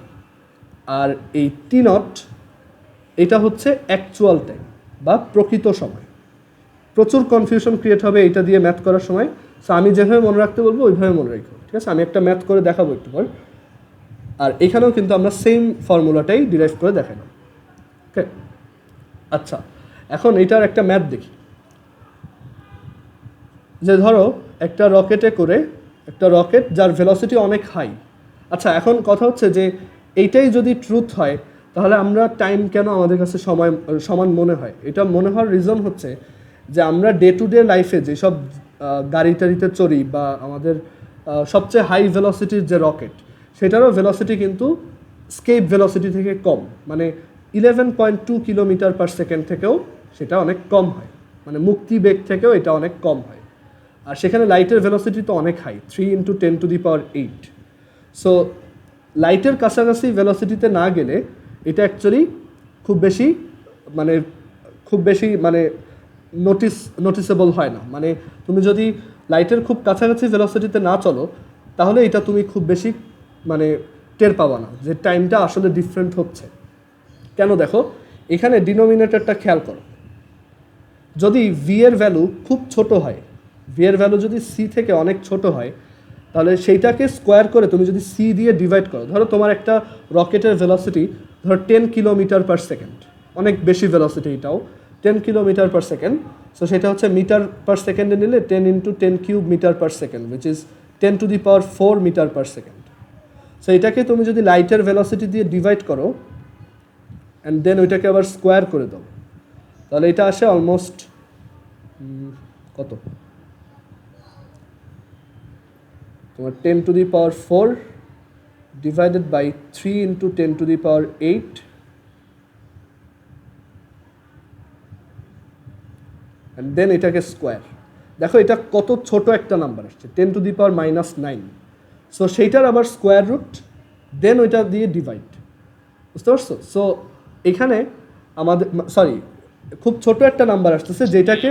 আর এই টি নট এটা হচ্ছে অ্যাকচুয়াল টাইম বা প্রকৃত সময়। প্রচুর কনফিউশন ক্রিয়েট হবে এটা দিয়ে ম্যাথ করার সময়। সো আমি যেভাবে মনে রাখতে বলবো ওইভাবে মনে রাখবো, ঠিক আছে। আমি একটা ম্যাথ করে দেখাবো একটু পর, আর এখানেও কিন্তু আমরা সেম ফর্মুলাটাই ডিরাইভ করে দেখালাম, ওকে। আচ্ছা, এখন এটার একটা ম্যাথ দেখি। যে ধরো একটা রকেটে করে, একটা রকেট যার ভেলোসিটি অনেক হাই। আচ্ছা, এখন কথা হচ্ছে যে এইটাই যদি ট্রুথ হয় তাহলে আমরা টাইম কেন আমাদের কাছে সমান মনে হয়? এটা মনে হওয়ার রিজন হচ্ছে যে আমরা ডে টু ডে লাইফে যেসব গাড়ি টাড়িতে চড়ি বা আমাদের সবচেয়ে হাই ভেলোসিটির যে রকেট সেটারও ভেলোসিটি কিন্তু স্কেপ ভেলোসিটি থেকে কম, মানে 11.2 কিলোমিটার পার সেকেন্ড থেকেও সেটা অনেক কম হয়, মানে মুক্তি বেগ থেকেও এটা অনেক কম হয়। আর সেখানে লাইটের ভেলোসিটি তো অনেক হাই, 3 × 10⁸। সো লাইটের কাছাকাছি ভেলোসিটিতে না গেলে এটা অ্যাকচুয়ালি খুব বেশি মানে নোটিসেবল হয় না। মানে তুমি যদি লাইটের খুব কাছাকাছি ভেলোসিটিতে না চলো তাহলে এটা তুমি খুব বেশি মানে টের পাবা না যে টাইমটা আসলে ডিফারেন্ট হচ্ছে। কেন দেখো, এখানে ডিনোমিনেটরটা খেয়াল করো। যদি ভি এর ভ্যালু খুব ছোট হয়, ভি এর ভ্যালু যদি সি থেকে অনেক ছোট হয়, তাহলে সেইটাকে স্কোয়ার করে তুমি যদি সি দিয়ে ডিভাইড করো, ধরো তোমার একটা রকেটের ভেলোসিটি ধরো 10 কিলোমিটার পার সেকেন্ড, অনেক বেশি ভেলোসিটি এটাও, 10 কিলোমিটার পার সেকেন্ড। সো সেটা হচ্ছে মিটার পার সেকেন্ডে নিলে 10 × 10³ metre per second, which is 10⁴ metre per second. So এটাকে তুমি যদি লাইটের ভেলোসিটি দিয়ে ডিভাইড করো অ্যান্ড দেন ওইটাকে আবার স্কোয়ার করে দাও, তাহলে এটা আসে অলমোস্ট কত, তোমার 10⁴ ডিভাইডেড বাই 3 × 10⁸, অ্যান্ড দেন এটাকে স্কোয়ার। দেখো এটা কত ছোট একটা নাম্বার আসছে, 10⁻⁹। সো সেইটার আবার স্কোয়ার রুট, দেন ওইটা দিয়ে ডিভাইড, বুঝতে পারছো? সো এখানে আমাদের খুব ছোট একটা নাম্বার আসতেছে যেটাকে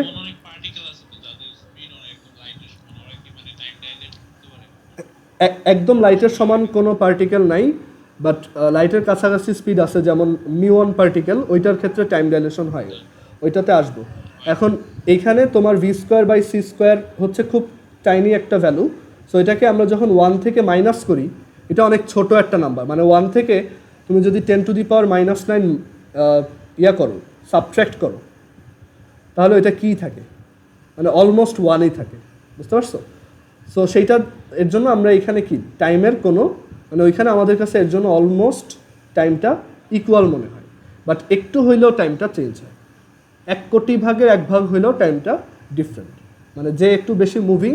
একদম লাইটের সমান কোনো পার্টিকেল নাই, বাট লাইটের কাছাকাছি স্পিড আছে, যেমন মিউ1 পার্টিকেল, ওইটার ক্ষেত্রে টাইম ডাইলেশন হয়, ওইটাতে আসবো। এখন এইখানে তোমার v square by C square হচ্ছে খুব টাইনি একটা ভ্যালু। সো এটাকে আমরা যখন 1 থেকে মাইনাস করি, এটা অনেক ছোট একটা নাম্বার, মানে 1 থেকে তুমি যদি 10⁻⁹ ইয়া করো, সাবট্র্যাক্ট করো, তাহলে ওইটা কী থাকে, মানে অলমোস্ট 1ই থাকে, বুঝতে পারছো? সো সেইটা এর জন্য আমরা এখানে কি টাইমের কোনো মানে ওইখানে আমাদের কাছে এর জন্য অলমোস্ট টাইমটা ইকুয়াল মনে হয়, বাট একটু হইলেও টাইমটা চেঞ্জ হয়। 1 কোটি ভাগের 1 ভাগ হইলেও টাইমটা ডিফারেন্ট, মানে যে একটু বেশি মুভিং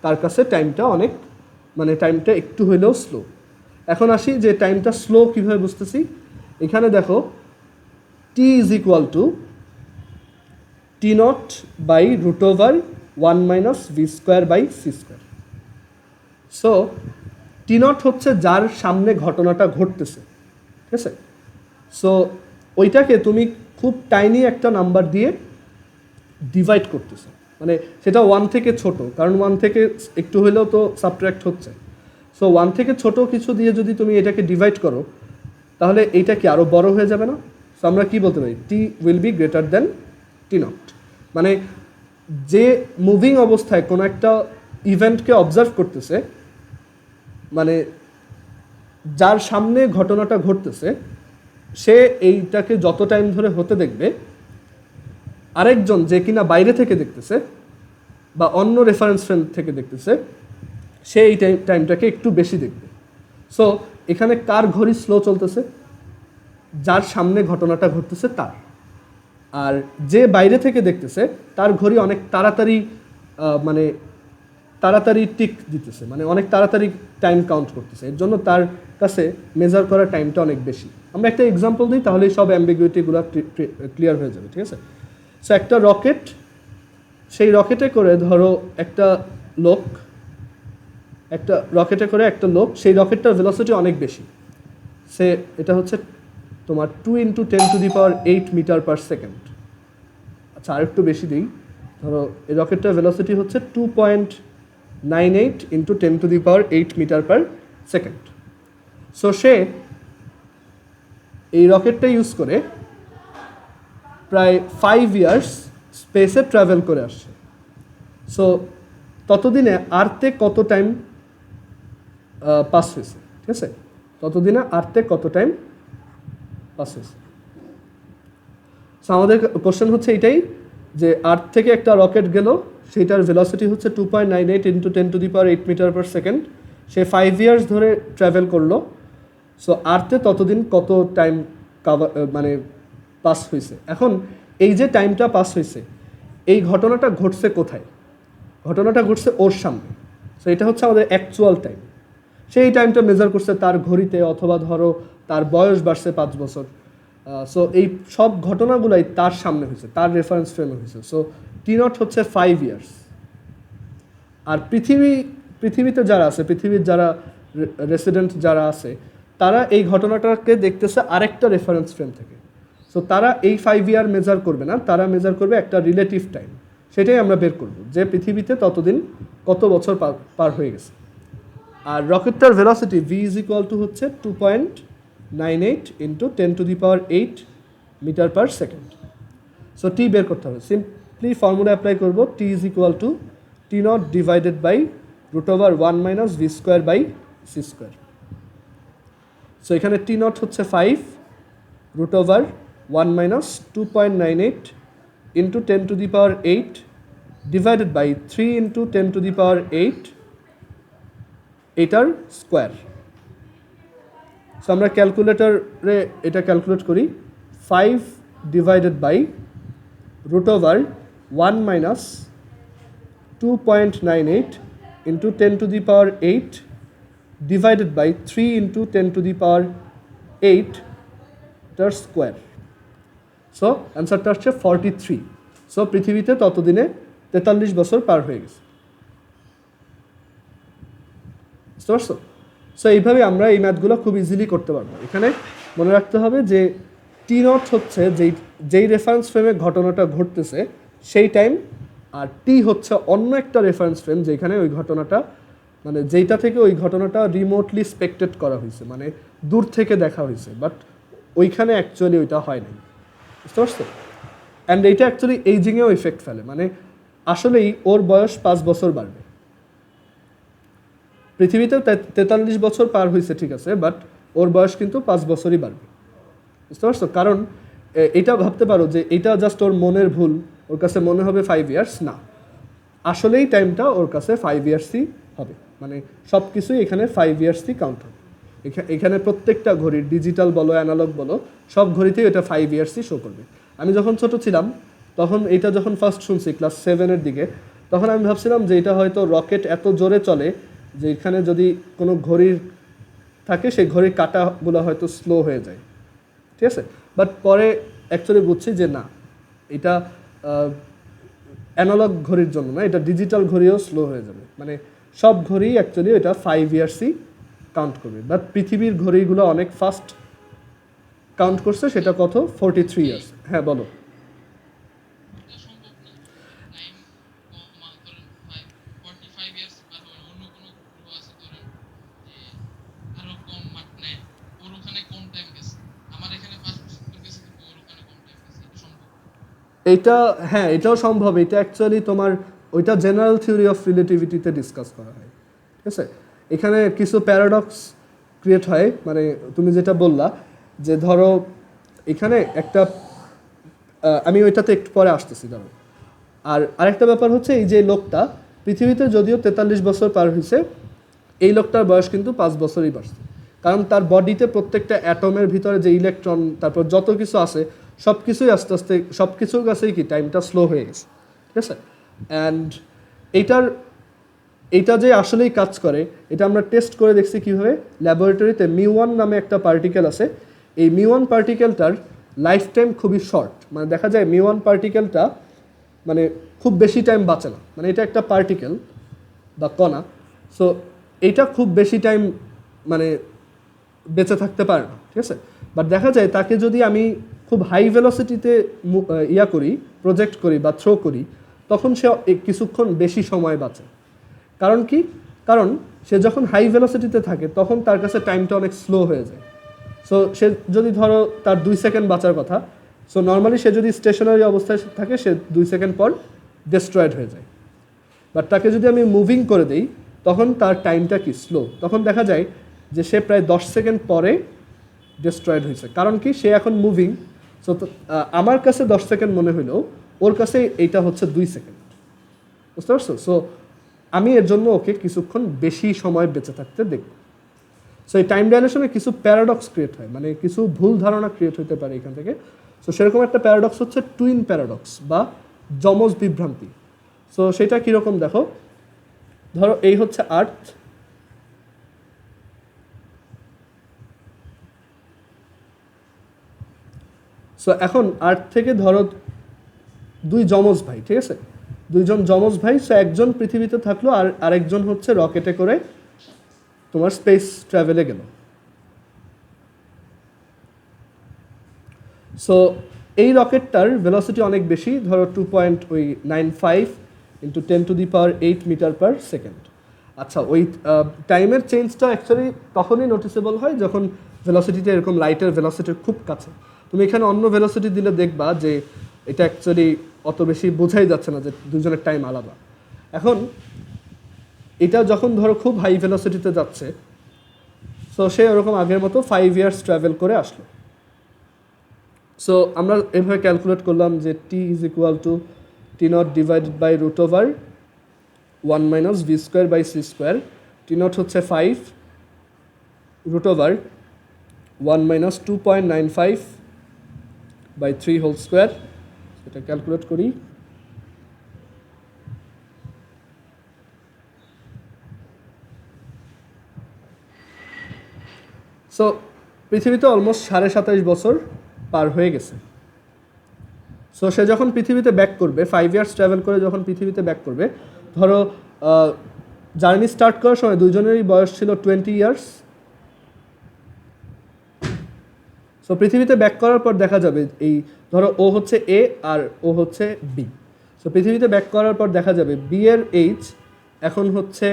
তার কাছে টাইমটা অনেক মানে টাইমটা একটু হইলেও স্লো। এখন আসি যে টাইমটা স্লো কীভাবে বুঝতেছি। এখানে দেখো টি is equal to T not by root over 1 minus V square by C square. So t not হচ্ছে যার সামনে ঘটনাটা ঘটতেছে, ঠিক আছে। সো ওইটাকে তুমি খুব টাইনি একটা নাম্বার দিয়ে ডিভাইড করতেছো, মানে সেটা 1 থেকে ছোট, কারণ 1 থেকে একটু হলেও তো সাবট্র্যাক্ট হচ্ছে। সো 1 থেকে ছোট কিছু দিয়ে যদি তুমি এটাকে ডিভাইড করো তাহলে এইটা কি আরও বড় হয়ে যাবে না? সো আমরা কি বলতে পারি, t will be greater than t nought. মানে যে মুভিং অবস্থায় কোনো একটা ইভেন্টকে অবজার্ভ করতেছে, মানে যার সামনে ঘটনাটা ঘটতেছে, সে এইটাকে যত টাইম ধরে হতে দেখবে, আরেকজন যে কিনা বাইরে থেকে দেখতেছে বা অন্য রেফারেন্স ফ্রেম থেকে দেখতেছে, সে এই টাইমটাকে একটু বেশি দেখবে। সো এখানে কার ঘড়ি স্লো চলতেছে? যার সামনে ঘটনাটা ঘটতেছে তার। আর যে বাইরে থেকে দেখতেছে তার ঘড়ি অনেক তাড়াতাড়ি মানে তাড়াতাড়ি টিক দিতেছে, মানে অনেক তাড়াতাড়ি টাইম কাউন্ট করতেছে, এর জন্য তার কাছে মেজার করার টাইমটা অনেক বেশি। আমরা একটা এক্সাম্পল দিই, তাহলেই সব অ্যাম্বিগুইটিগুলো ক্লিয়ার হয়ে যাবে, ঠিক আছে? সো একটা রকেট, সেই রকেটে করে ধরো একটা লোক, সেই রকেটটার ভেলোসিটি অনেক বেশি, এটা হচ্ছে তোমার 2 × 10⁸ মিটার পার সেকেন্ড। আচ্ছা, আর একটু বেশি দিই, ধরো এই রকেটটার ভেলোসিটি হচ্ছে 2.98 × 10⁸ মিটার পার সেকেন্ড। সো সে এই রকেটটা ইউজ করে প্রায় 5 ইয়ার্স স্পেসে ট্রাভেল করে আসছে। সো ততদিনে আর্থে কত টাইম পাস হয়েছে, ঠিক আছে? ততদিনে আর্থে কত টাইম পাস হয়েছে। সো আমাদের কোশ্চেন হচ্ছে এটাই, যে আর্থ থেকে একটা রকেট গেল, সেইটার ভেলোসিটি হচ্ছে 2.98 × 10⁸ মিটার পার সেকেন্ড। সে 5 ইয়ার্স ধরে ট্রাভেল করলো। সো আর্থে ততদিন কত টাইম মানে পাস হয়েছে। এখন এই যে টাইমটা পাস হয়েছে, এই ঘটনাটা ঘটছে কোথায়? ঘটনাটা ঘটছে ওর সামনে। সো এটা হচ্ছে আমাদের অ্যাকচুয়াল টাইম। সেই টাইমটা মেজার করছে তার ঘড়িতে, অথবা ধরো তার বয়স বাড়ছে 5 বছর। সো এই সব ঘটনাগুলাই তার সামনে হয়েছে, তার রেফারেন্স ফ্রেমে হয়েছে। সো টি নট হচ্ছে 5 ইয়ার্স। আর পৃথিবীতে যারা আছে, পৃথিবীর যারা রেসিডেন্ট যারা আছে, তারা এই ঘটনাটাকে দেখতেছে আরেকটা রেফারেন্স ফ্রেম থেকে। সো তারা এই 5 ইয়ার মেজার করবে না, তারা মেজার করবে একটা রিলেটিভ টাইম। সেটাই আমরা বের করব, যে পৃথিবীতে ততদিন কত বছর পার হয়ে গেছে। আর রকেটটার ভেলোসিটি v হচ্ছে 2.98 × 10⁸ metre per second. So t বের করতে হবে। সিম্পলি ফর্মুলা অ্যাপ্লাই করব, টি T0 divided by √1 - v²/c²। So এখানে T0 হচ্ছে 5, √1 - 2.98 × 10⁸ ডিভাইডেড বাই 3 × 10⁸, এটার স্কোয়ার। সো আমরা ক্যালকুলেটরে এটা ক্যালকুলেট করি, 5 ডিভাইডেড বাই √1 - 2.98 × 10⁸, ডিভাইডেড বাই 3 × 10⁸, এটার স্কোয়ার। সো অ্যান্সারটা হচ্ছে 43। সো পৃথিবীতে ততদিনে 43 বছর পার হয়ে গেছে। বুঝতে পারছো? সো এইভাবে আমরা এই ম্যাথগুলো খুব ইজিলি করতে পারবো। এখানে মনে রাখতে হবে যে T0 হচ্ছে যেই রেফারেন্স ফ্রেমে ঘটনাটা ঘটতেছে সেই টাইম, আর টি হচ্ছে অন্য একটা রেফারেন্স ফ্রেম যেখানে ওই ঘটনাটা, মানে যেইটা থেকে ওই ঘটনাটা রিমোটলি স্পেক্টেড করা হয়েছে, মানে দূর থেকে দেখা হয়েছে, বাট ওইখানে অ্যাকচুয়ালি ওইটা হয় নাই। বুঝতে পারছো? অ্যান্ড এইটা অ্যাকচুয়ালি এইজিংয়েও ইফেক্ট ফেলে, মানে আসলেই ওর বয়স 5 বছর বাড়বে। পৃথিবীতেও 43 বছর পার হয়েছে, ঠিক আছে, বাট ওর বয়স কিন্তু 5 বছরই বাড়বে। বুঝতে পারছো? কারণ এটা ভাবতে পারো যে এটা জাস্ট ওর মনের ভুল, ওর কাছে মনে হবে 5 ইয়ার্স, না, আসলেই টাইমটা ওর কাছে 5 ইয়ার্সই হবে। মানে সব কিছুই এখানে 5 ইয়ার্সই কাউন্ট হবে। এখানে প্রত্যেকটা ঘড়ির, ডিজিটাল বলো অ্যানালগ বলো, সব ঘড়িতেই এটা 5 ইয়ার্সই শো করবে। আমি যখন ছোট ছিলাম তখন এটা যখন ফার্স্ট শুনছি ক্লাস 7-এর দিকে, তখন আমি ভাবছিলাম যে এটা হয়তো রকেট এত জোরে চলে যে এখানে যদি কোনো ঘড়ির থাকে সেই ঘড়ির কাঁটাগুলো হয়তো স্লো হয়ে যায়, ঠিক আছে। বাট পরে অ্যাকচুয়ালি বুঝছি যে না, এটা অ্যানালগ ঘড়ির জন্য না, এটা ডিজিটাল ঘড়িও স্লো হয়ে যাবে। মানে সব ঘড়ি অ্যাকচুয়ালি এটা 5 ইয়ার্সই কাউন্ট করবে। বাট পৃথিবীর ঘড়িগুলো অনেক ফাস্ট কাউন্ট করছে, সেটা কত? 43 ইয়ার্স। হ্যাঁ বলো। এটা হ্যাঁ এটাও সম্ভব, এটা অ্যাকচুয়ালি তোমার ওইটা জেনারেল থিওরি অফ রিলেটিভিটিতে ডিসকাস করা হয়, ঠিক আছে। এখানে কিছু প্যারাডক্স ক্রিয়েট হয়, মানে তুমি যেটা বললা যে ধরো এখানে একটা আমি ওইটাতে একটু পরে আসতেছি ধরো। আর আরেকটা ব্যাপার হচ্ছে এই যে লোকটা পৃথিবীতে যদিও 43 বছর পার হয়েছে, এই লোকটার বয়স কিন্তু 5 বছরই বাড়ছে, কারণ তার বডিতে প্রত্যেকটা অ্যাটমের ভিতরে যে ইলেকট্রন তারপর যত কিছু আছে সব কিছুই আস্তে আস্তে সব কিছুর কাছেই কি টাইমটা স্লো হয়ে গেছে, ঠিক আছে। অ্যান্ড এইটার এইটা যে আসলেই কাজ করে এটা আমরা টেস্ট করে দেখছি কীভাবে, ল্যাবরেটরিতে মিউ1 নামে একটা পার্টিকেল আছে। এই মিউ1 পার্টিকেলটার লাইফ টাইম খুবই শর্ট, মানে দেখা যায় মিউ1 পার্টিকেলটা মানে খুব বেশি টাইম বাঁচে না, মানে এটা একটা পার্টিকেল বা কণা, সো এইটা খুব বেশি টাইম মানে বেঁচে থাকতে পারে না, ঠিক আছে। বাট দেখা যায় তাকে যদি আমি খুব হাই ভেলোসিটিতে করি, প্রজেক্ট করি বা থ্রো করি, তখন সে কিছুক্ষণ বেশি সময় বাঁচে। কারণ কি? কারণ সে যখন হাই ভেলোসিটিতে থাকে তখন তার কাছে টাইমটা অনেক স্লো হয়ে যায়। সো সে যদি ধরো তার 2 সেকেন্ড বাঁচার কথা, সো নর্মালি সে যদি স্টেশনারি অবস্থায় থাকে সে 2 সেকেন্ড পর ডিস্ট্রয়েড হয়ে যায়। বাট তাকে যদি আমি মুভিং করে দিই তখন তার টাইমটা কি স্লো, তখন দেখা যায় যে সে প্রায় 10 সেকেন্ড পরে ডিস্ট্রয়েড হয়েছে। কারণ কি? সে এখন মুভিং। সো আমার কাছে 10 সেকেন্ড মনে হলেও ওর কাছে এইটা হচ্ছে 2 সেকেন্ড, বুঝতে পারছো? সো আমি এর জন্য ওকে কিছুক্ষণ বেশি সময় বেঁচে থাকতে দেখব। সো এই টাইম ডাইলেশনে কিছু প্যারাডক্স ক্রিয়েট হয়, মানে কিছু ভুল ধারণা ক্রিয়েট হতে পারে এখান থেকে। সো সেরকম একটা প্যারাডক্স হচ্ছে টুইন প্যারাডক্স বা যমজ বিভ্রান্তি। সো সেটা কীরকম দেখো, ধরো এই হচ্ছে আর্থ, সো এখন আর্থ থেকে ধরো 2 যমজ ভাই, ঠিক আছে, 2জন যমজ ভাই। সো একজন পৃথিবীতে থাকলো আর আরেকজন হচ্ছে রকেটে করে তোমার স্পেস ট্রাভেলে গেল। সো এই রকেটটার ভেলোসিটি অনেক বেশি, ধরো 2.95 × 10⁸ মিটার পার সেকেন্ড। আচ্ছা, ওই টাইমের চেঞ্জটা অ্যাকচুয়ালি তখনই নোটিসেবল হয় যখন ভেলোসিটিটা এরকম লাইটের ভেলোসিটির খুব কাছে। তুমি এখানে অন্য ভেলোসিটি দিলে দেখবা যে এটা অ্যাকচুয়ালি অত বেশি বোঝাই যাচ্ছে না যে দুজনের টাইম আলাদা। এখন এটা যখন ধরো খুব হাই ভেলোসিটিতে যাচ্ছে, সো সে ওরকম আগের মতো 5 ইয়ার্স ট্রাভেল করে আসলো। সো আমরা এভাবে ক্যালকুলেট করলাম যে t = t0 divided by √1 - v²/c²। t0 হচ্ছে 5 √1 - 2.95/3 হোল স্কোয়ার। এটা ক্যালকুলেট করি, সো পৃথিবীতে অলমোস্ট 27.5 বছর পার হয়ে গেছে। সো সে যখন পৃথিবীতে ব্যাক করবে, 5 ইয়ার্স ট্রাভেল করে যখন পৃথিবীতে ব্যাক করবে, ধরো জার্নি স্টার্ট করার সময় দুজনেরই বয়স ছিল 20 ইয়ার্স। সো পৃথিবীতে ব্যাক করার পর দেখা যাবে এই ধরো ও হচ্ছে এ আর ও হচ্ছে বি। সো পৃথিবীতে ব্যাক করার পর দেখা যাবে বি এর এইজ এখন হচ্ছে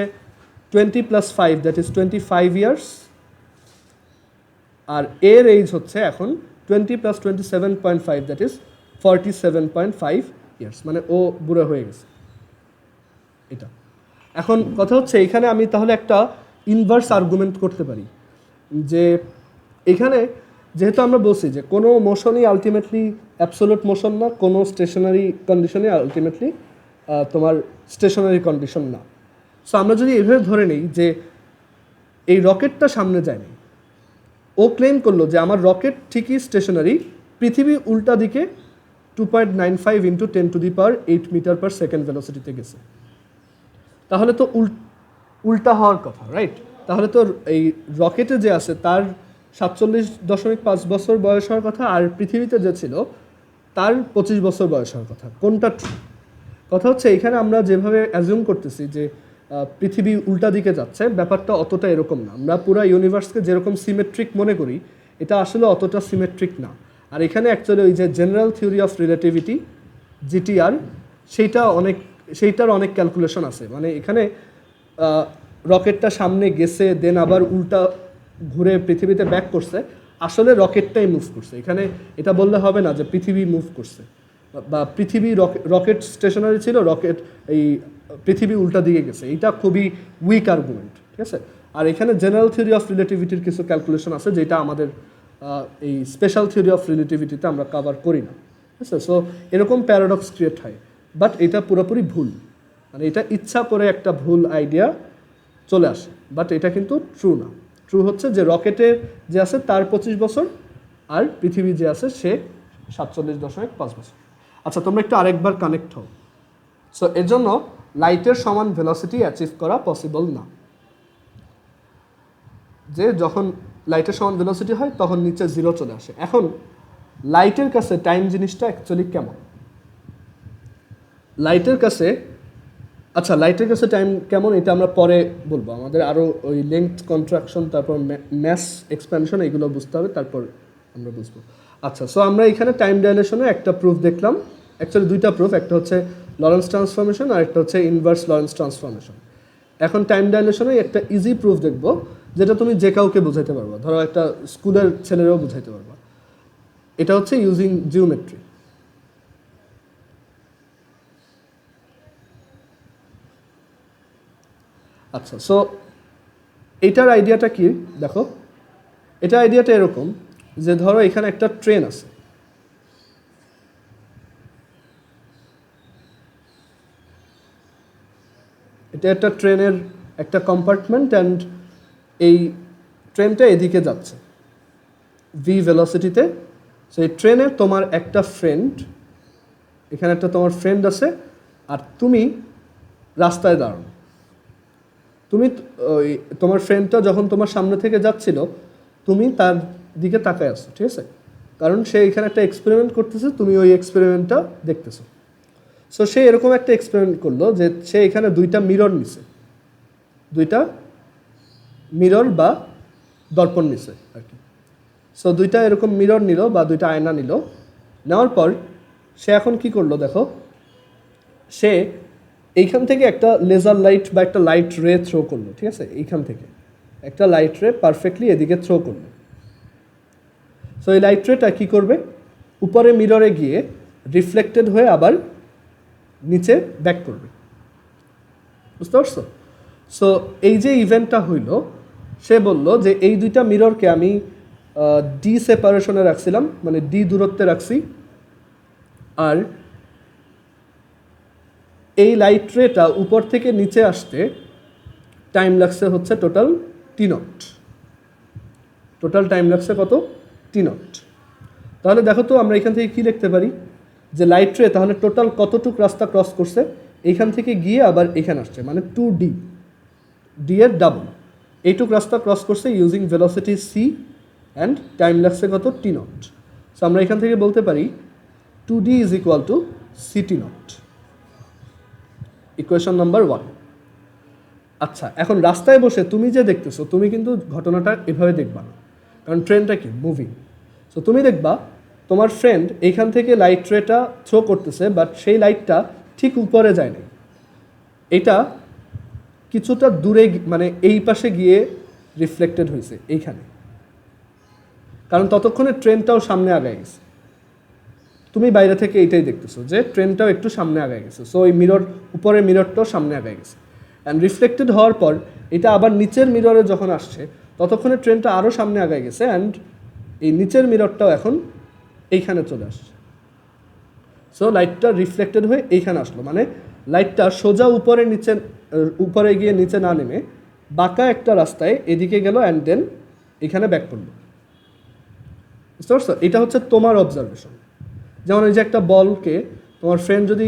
20 + 5 দ্যাট ইজ 25 ইয়ার্স, আর এর এইজ হচ্ছে এখন 20 + 27.5 দ্যাট ইজ 47.5 ইয়ার্স, মানে ও বুড়ো হয়ে গেছে। এটা এখন কথা হচ্ছে এখানে আমি তাহলে একটা ইনভার্স আর্গুমেন্ট করতে পারি যে এখানে যেহেতু আমরা বলছি যে কোনো মোশনই আলটিমেটলি অ্যাবসোলিউট মোশন না, কোনো স্টেশনারি কন্ডিশনই আলটিমেটলি তোমার স্টেশনারি কন্ডিশন না। সো আমরা যদি এভাবে ধরে নিই যে এই রকেটটা সামনে যায়নি, ও ক্লেম করলো যে আমার রকেট ঠিকই স্টেশনারি, পৃথিবী উল্টা দিকে 2.95 × 10⁸ মিটার পার সেকেন্ড ভেলোসিটিতে গেছে, তাহলে তো উল্টা হওয়ার কথা, রাইট? তাহলে তো এই রকেটে যে আছে তার 47.5 বছর বয়স হওয়ার কথা, আর পৃথিবীতে যে ছিল তার 25 বছর বয়স হওয়ার কথা। কোনটা কথা হচ্ছে এখানে আমরা যেভাবে অ্যাজিউম করতেছি যে পৃথিবী উল্টা দিকে যাচ্ছে, ব্যাপারটা অতটা এরকম না। আমরা পুরো ইউনিভার্সকে যেরকম সিমেট্রিক মনে করি, এটা আসলে অতটা সিমেট্রিক না। আর এখানে অ্যাকচুয়ালি ওই যে general theory of relativity GTR, সেইটার অনেক ক্যালকুলেশন আছে। মানে এখানে রকেটটা সামনে গেছে দেন আবার উল্টা ঘুরে পৃথিবীতে ব্যাক করছে, আসলে রকেটটাই মুভ করছে। এখানে এটা বললে হবে না যে পৃথিবী মুভ করছে, বা পৃথিবী রকেট স্টেশনারি ছিল, রকেট এই পৃথিবী উল্টা দিকে গেছে, এটা খুবই উইক আর্গুমেন্ট, ঠিক আছে। আর এখানে জেনারেল থিওরি অফ রিলেটিভিটির কিছু ক্যালকুলেশন আছে যেটা আমাদের এই স্পেশাল থিওরি অফ রিলেটিভিটিতে আমরা কভার করি না, ঠিক আছে। সো এরকম প্যারাডক্স ক্রিয়েট হয়, বাট এটা পুরোপুরি ভুল, মানে এটা ইচ্ছা করে একটা ভুল আইডিয়া চলে আসে, বাট এটা কিন্তু ট্রু না। ট্রু হচ্ছে যে রকেটের যে আছে তার 25 বছর, আর পৃথিবী যে আছে সে 47.5 বছর। আচ্ছা, তোমরা একটু আরেকবার কানেক্ট হও। সো এর জন্য লাইটের সমান ভেলোসিটি অ্যাচিভ করা পসিবল না। যে যখন লাইটের সমান ভেলোসিটি হয় তখন নিচে জিরো চলে আসে। এখন লাইটের কাছে টাইম জিনিসটা অ্যাকচুয়ালি কেমন? লাইটের কাছে, আচ্ছা লাইটের কাছে টাইম কেমন এটা আমরা পরে বলবো, আমাদের আরও ওই লেংথ কন্ট্রাকশন, তারপর ম্যাস এক্সপ্যানশন, এগুলো বুঝতে হবে, তারপর আমরা বুঝবো। আচ্ছা, সো আমরা এখানে টাইম ডাইলেশনে একটা প্রুফ দেখলাম, অ্যাকচুয়ালি দুইটা প্রুফ, একটা হচ্ছে লরেন্স ট্রান্সফরমেশন আর একটা হচ্ছে ইনভার্স লরেন্স ট্রান্সফরমেশন। এখন টাইম ডাইলেশনে একটা ইজি প্রুফ দেখবো যেটা তুমি যে কাউকে বোঝাইতে পারবা, ধরো একটা স্কুলের ছেলেরাও বোঝাইতে পারবা। এটা হচ্ছে ইউজিং জিওমেট্রি। আচ্ছা, সো এইটার আইডিয়াটা কি দেখো, এটার আইডিয়াটা এরকম যে ধরো এখানে একটা ট্রেন আছে, এটা একটা ট্রেনের একটা কম্পার্টমেন্ট, অ্যান্ড এই ট্রেনটা এদিকে যাচ্ছে ভি ভেলোসিটিতে। সো এই ট্রেনে তোমার একটা ফ্রেন্ড, এখানে একটা তোমার ফ্রেন্ড আছে, আর তুমি রাস্তায় দাঁড়ানো। তুমি ওই তোমার ফ্রেন্ডটা যখন তোমার সামনে থেকে যাচ্ছিল তুমি তার দিকে তাকায় আসছো, ঠিক আছে, কারণ সে এখানে একটা এক্সপেরিমেন্ট করতেছে, তুমি ওই এক্সপেরিমেন্টটা দেখতেছো। সো সে এরকম একটা এক্সপেরিমেন্ট করলো যে সে এখানে দুইটা মিরর নিছে, দুইটা মিরর বা দর্পণ নিছে আর কি। সো দুইটা এরকম মিরর নিল বা দুইটা আয়না নিল, নেওয়ার পর সে এখন কি করলো দেখো, সে এইখান থেকে একটা লেজার লাইট বা একটা লাইট রে থ্রো করলো, ঠিক আছে, এইখান থেকে একটা লাইট রে পারফেক্টলি এদিকে থ্রো করলো। সো এই লাইট রেটা কী করবে, উপরে মিররে গিয়ে রিফ্লেক্টেড হয়ে আবার নিচে ব্যাক করবে, বুঝতে পারছো? সো এই যে ইভেন্টটা হইল, সে বলল যে এই দুইটা মিররকে আমি ডি সেপারেশনে রাখছিলাম, মানে ডি দূরত্বে রাখছি, আর এই লাইট রেটা উপর থেকে নিচে আসতে টাইম লাগছে হচ্ছে total T not. Total time লাগছে কত? টি নট। তাহলে দেখো তো আমরা এখান থেকে কি লিখতে পারি যে লাইট রে তাহলে টোটাল কতটুক রাস্তা ক্রস করছে, এইখান থেকে গিয়ে আবার এখানে আসছে, মানে 2D, ডি এর ডাবল, এইটুক রাস্তা ক্রস করছে using velocity c, and time লাগছে কত? টি নট। সো আমরা এখান থেকে বলতে পারি 2D is equal to c t not, equation number 1। আচ্ছা, এখন রাস্তায় বসে তুমি যে দেখতেছো, তুমি কিন্তু ঘটনাটা এভাবে দেখবা না, কারণ ট্রেনটা কি মুভিং। সো তুমি দেখবা তোমার ফ্রেন্ড এইখান থেকে লাইট রেটা থ্রো করতেছে, বাট সেই লাইটটা ঠিক উপরে যায় নাই, এটা কিছুটা দূরে মানে এই পাশে গিয়ে রিফ্লেক্টেড হয়েছে এইখানে, কারণ ততক্ষণে ট্রেনটাও সামনে আগায় গেছে। তুমি বাইরে থেকে এইটাই দেখতেছো যে ট্রেনটাও একটু সামনে আগায় গেছে, সো ওই মিরর, উপরের মিররটাও সামনে আগায় গেছে, অ্যান্ড রিফ্লেক্টেড হওয়ার পর এটা আবার নিচের মিররে যখন আসছে ততক্ষণে ট্রেনটা আরও সামনে আগায় গেছে, অ্যান্ড এই নিচের মিররটাও এখন এইখানে চলে আসছে। সো লাইটটা রিফ্লেক্টেড হয়ে এইখানে আসলো, মানে লাইটটা সোজা উপরে নিচে, উপরে গিয়ে নিচে না নেমে বাঁকা একটা রাস্তায় এদিকে গেল, অ্যান্ড দেন এখানে ব্যাক করলো, বুঝতে পারছো? এটা হচ্ছে তোমার অবজারভেশন। যেমন এই যে একটা বলকে তোমার ফ্রেন্ড যদি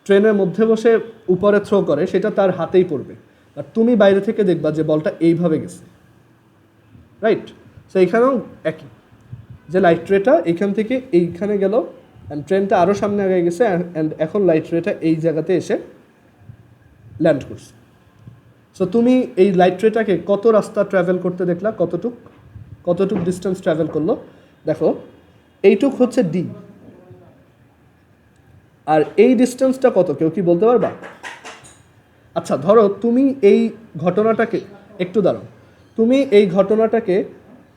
ট্রেনের মধ্যে বসে উপরে থ্রো করে, সেটা তার হাতেই পড়বে, আর তুমি বাইরে থেকে দেখবা যে বলটা এইভাবে গেছে, রাইট? সো এখানেও একই, যে লাইট রেটা এইখান থেকে এইখানে গেল, অ্যান্ড ট্রেনটা আরও সামনে আগে গেছে, অ্যান্ড এখন লাইট রেটা এই জায়গাতে এসে ল্যান্ড করছে। সো তুমি এই লাইট রেটাকে কত রাস্তা ট্রাভেল করতে দেখলা, কতটুক ডিস্টেন্স ট্রাভেল করলো, দেখো এইটুক হচ্ছে ডি, আর এই ডিস্টেন্সটা কত কেউ কি বলতে পারবা? আচ্ছা, ধরো তুমি এই ঘটনাটাকে, একটু দাঁড়াও, তুমি এই ঘটনাটাকে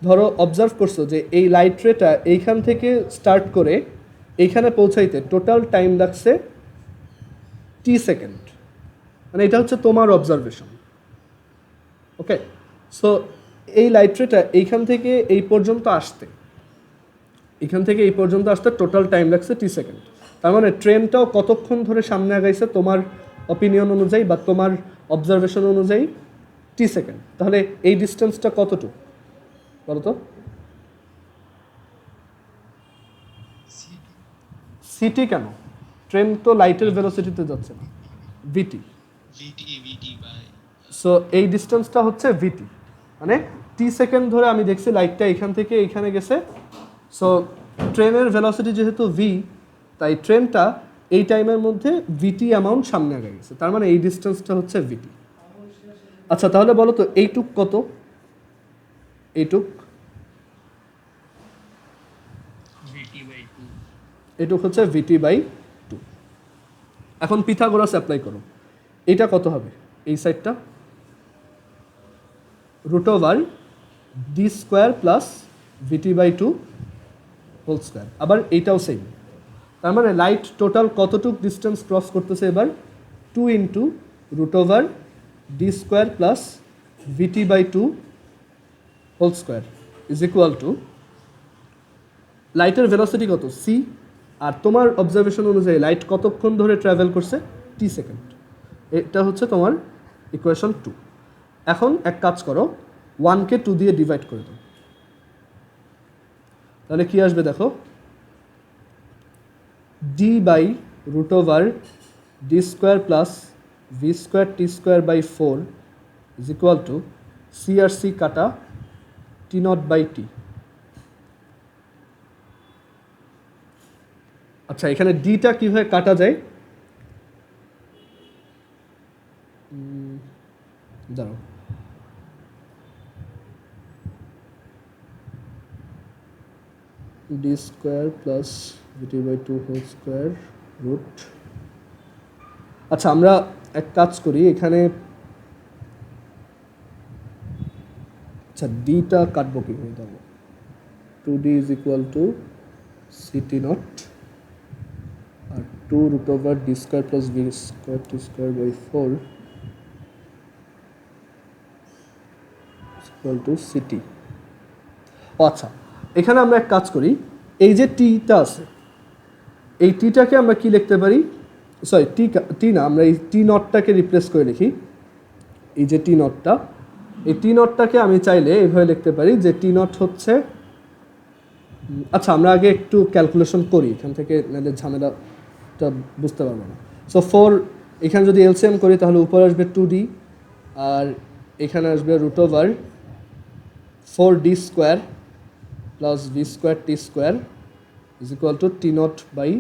ধরো অবজার্ভ করছো যে এই লাইট রেটা এইখান থেকে স্টার্ট করে এইখানে পৌঁছাইতে টোটাল টাইম লাগছে টি সেকেন্ড, মানে এটা হচ্ছে তোমার অবজারভেশন। ওকে, সো এই লাইট রেটা এইখান থেকে এই পর্যন্ত আসতে টোটাল টাইম লাগছে টি সেকেন্ড। তার মানে ট্রেনটাও কতক্ষণ ধরে সামনে আগাইছে তোমার অপিনিয়ন অনুযায়ী বা তোমার অবজারভেশন অনুযায়ী টি সেকেন্ড। তাহলে এই ডিস্টেন্সটা কতটুকু বলো তো? সিটি কেন? ট্রেন তো লাইটের ভেলোসিটিতে যাচ্ছে না, ভিটি। সো এই ডিস্টেন্সটা হচ্ছে ভিটি, মানে টি সেকেন্ড ধরে আমি দেখছি লাইটটা এখান থেকে এইখানে গেছে। সো ট্রেনের ভেলোসিটি যেহেতু ভি, তাই ট্রেনটা এই টাইমের মধ্যে ভিটি অ্যামাউন্ট সামনে আগে গেছে, তার মানে এই ডিস্টেন্সটা হচ্ছে ভিটি। আচ্ছা তাহলে বলো তো এইটুক কত? এইটুক হচ্ছে ভিটি বাই টু। এখন পিথাগোরাস অ্যাপ্লাই করো, এইটা কত হবে? এই সাইডটা root over d square plus v t by two whole square. আবার এইটাও সেম, তার মানে লাইট টোটাল কতটুক ডিস্টেন্স ক্রস করতেছে এবার? 2 into root over d square plus v t by two whole square is equal to লাইটের ভেলোসিটি কত? সি, আর তোমার অবজারভেশন অনুযায়ী লাইট কতক্ষণ ধরে ট্রাভেল করছে? T second. এটা হচ্ছে তোমার ইকুয়েশন 2। এখন এক কাজ করো, 1কে 2 দিয়ে ডিভাইড করে দাও, তাহলে কি আসবে দেখো? D by root over d square plus v square t square by 4 is equal to c আর সি কাটা টি নট বাই টি। আচ্ছা এখানে ডিটা কীভাবে কাটা যায়? দাঁড়াও, d square plus v t by two whole square root. আচ্ছা আমরা এক কাজ করি, এখানে আচ্ছা ডিটা কাটবো কীভাবে? দেখো 2d is equal to c t naught আর 2 root over d square plus v square t square by 4 equal to c t. আচ্ছা এখানে আমরা এক কাজ করি, এই যে টিটা আছে, এই টিটাকে আমরা কি লিখতে পারি? সরি টি না, আমরা এই টি নটটাকে রিপ্লেস করে লিখি। এই যে টি নটটা, এই টি নটটাকে আমি চাইলে এইভাবে লিখতে পারি যে টি নট হচ্ছে, আচ্ছা আমরা আগে একটু ক্যালকুলেশন করি, এখান থেকে নাহলে ঝামেলাটা বুঝতে পারবো না। সো 4 এখানে যদি এলসিএম করি তাহলে উপরে আসবে 2d আর এখানে আসবে root over 4d square plus v square t square is equal to T not by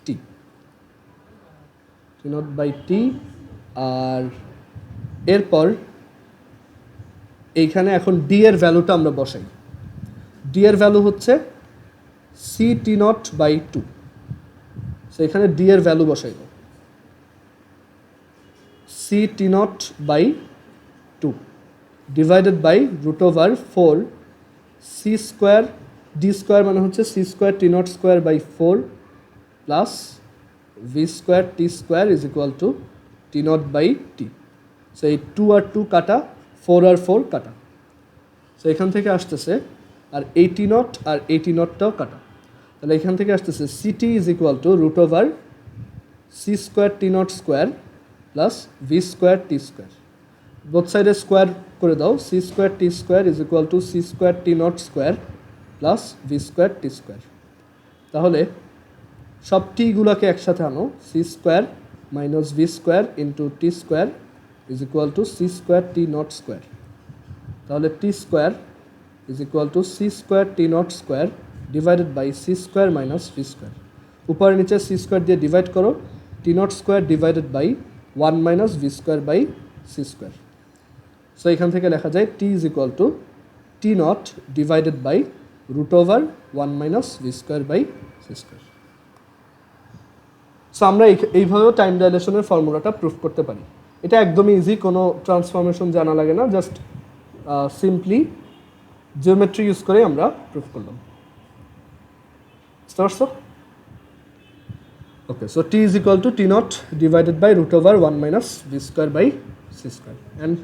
t. T not by t, আর এরপর এইখানে এখন ডি এর ভ্যালুটা আমরা বসাই। ডি এর ভ্যালু হচ্ছে c t not by two. So এখানে ডি এর ভ্যালু বসাইব c t not by two divided by root over 4 c square d square মানে হচ্ছে c square t nought square by 4 plus v square t square is equal to T not by t. So এই 2 আর 2 কাটা, 4 আর 4 কাটা, সো এখান থেকে আসতেছে আর এই টি নট আর এই টি নটটাও কাটা, তাহলে এখান থেকে আসতেছে c t is equal to root over c square t nought square plus v square t square. Both সাইডে স্কোয়ার করে দাও, c square t square is equal to C square t nought square plus v square t square. তাহলে সব টিগুলোকে একসাথে আনো, c square minus V square into t square is equal to C square t nought square. তাহলে t square is equal to C square t nought square divided by C square minus V square. উপরে নিচে সি স্কোয়ার দিয়ে ডিভাইড করো, t nought square divided by 1 minus V square by C square. So এখান থেকে লেখা যায় t is equal to T not divided by root over 1 minus V square by C square. So আমরা এইভাবেও টাইম ডাইলেশনের ফর্মুলাটা প্রুফ করতে পারি। এটা একদমই ইজি, কোনো ট্রান্সফরমেশন জানা লাগে না, জাস্ট সিম্পলি জিওমেট্রি ইউজ করে আমরা প্রুফ করলাম। বুঝতে পারছো? Okay, so T is equal to T not divided by root over 1 minus V square by C square. And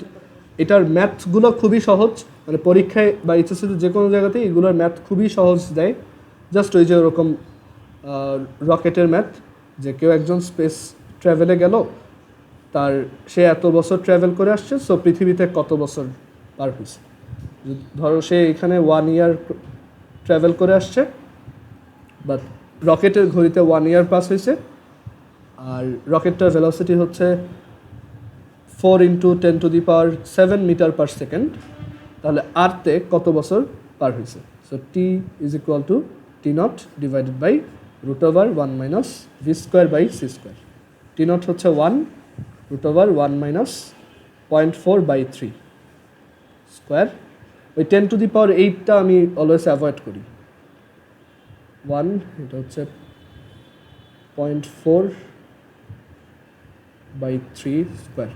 এটার ম্যাথগুলো খুবই সহজ, মানে পরীক্ষায় বা এইচএসসিতে যে কোনো জায়গাতেই এগুলোর ম্যাথ খুবই সহজ দেয়। জাস্ট ওই যে ওরকম রকেটের ম্যাথ, যে কেউ একজন স্পেস ট্রাভেলে গেল, সে এত বছর ট্রাভেল করে আসছে, সো পৃথিবীতে কত বছর পার হয়েছে। ধরো সে এখানে 1 ইয়ার ট্রাভেল করে আসছে, বাট রকেটের ঘড়িতে 1 ইয়ার পাস হয়েছে, আর রকেটটার ভেলোসিটি হচ্ছে 4 × 10⁻⁷ মিটার পার সেকেন্ড, তাহলে আর্থে কত বছর পার হয়েছে। So T is equal to T not divided by root over 1 minus V square by C square. T not হচ্ছে 1, রুট ওভার 1 মাইনাস 0.4/3 স্কোয়ার। ওই 10⁸ আমি অলওয়েজ অ্যাভয়েড করি। 1, এটা হচ্ছে 0.4/3 স্কোয়ার।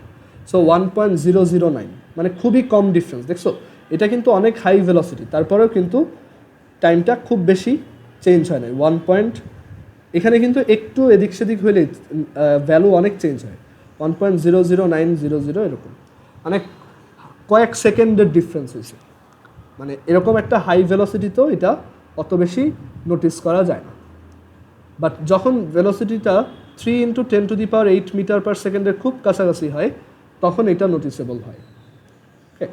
সো 1.009, মানে খুবই কম ডিফারেন্স। দেখছো, এটা কিন্তু অনেক হাই ভেলোসিটি, তারপরেও কিন্তু টাইমটা খুব বেশি চেঞ্জ হয় না। এখানে কিন্তু একটু এদিক সেদিক হলে ভ্যালু অনেক চেঞ্জ হয়, 1.00900 এরকম, মানে কয়েক সেকেন্ডের ডিফারেন্স হয়েছে। মানে এরকম একটা হাই ভেলোসিটিতেও এটা অত বেশি নোটিস করা যায় না, বাট যখন ভেলোসিটিটা 3 × 10⁸ মিটার পার সেকেন্ডের খুব কাছাকাছি হয়, তখন এটা নোটিসেবল হয়। ওকে,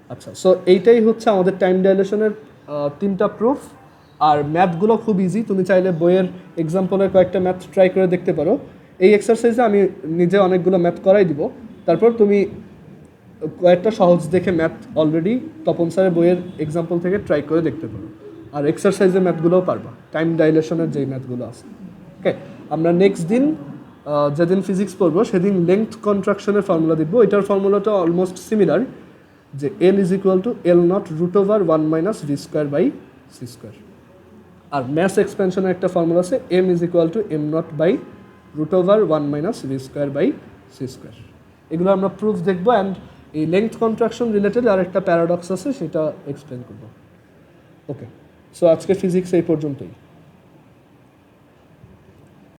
আচ্ছা, সো এইটাই হচ্ছে আমাদের টাইম ডাইলেশনের 3টা প্রুফ। আর ম্যাথগুলো খুব ইজি, তুমি চাইলে বইয়ের এক্সাম্পলের কয়েকটা ম্যাথ ট্রাই করে দেখতে পারো। এই এক্সারসাইজে আমি নিজে অনেকগুলো ম্যাথ করাই দিব, তারপর তুমি কয়েকটা সহজ দেখে ম্যাথ অলরেডি তপন স্যারের বইয়ের এক্সাম্পল থেকে ট্রাই করে দেখতে পারো। আর এক্সারসাইজের ম্যাথগুলোও পারবা, টাইম ডাইলেশনের যেই ম্যাথগুলো আছে। ওকে, আমরা নেক্সট দিন যেদিন ফিজিক্স পড়বো সেদিন লেংথ কন্ট্রাকশনের ফর্মুলা দেখবো। এটার ফর্মুলাটা অলমোস্ট সিমিলার, যে l is equal to l nought root over 1 minus V square by C square. আর ম্যাস এক্সপেনশনের একটা ফর্মুলা আছে, m is equal to m nought by root over 1 minus V square by C square. এগুলো আমরা প্রুফ দেখবো, অ্যান্ড এই লেংথ কন্ট্রাকশন রিলেটেড আর একটা প্যারাডক্স আছে, সেটা এক্সপ্লেন করবো। ওকে, সো আজকে ফিজিক্স এই পর্যন্তই।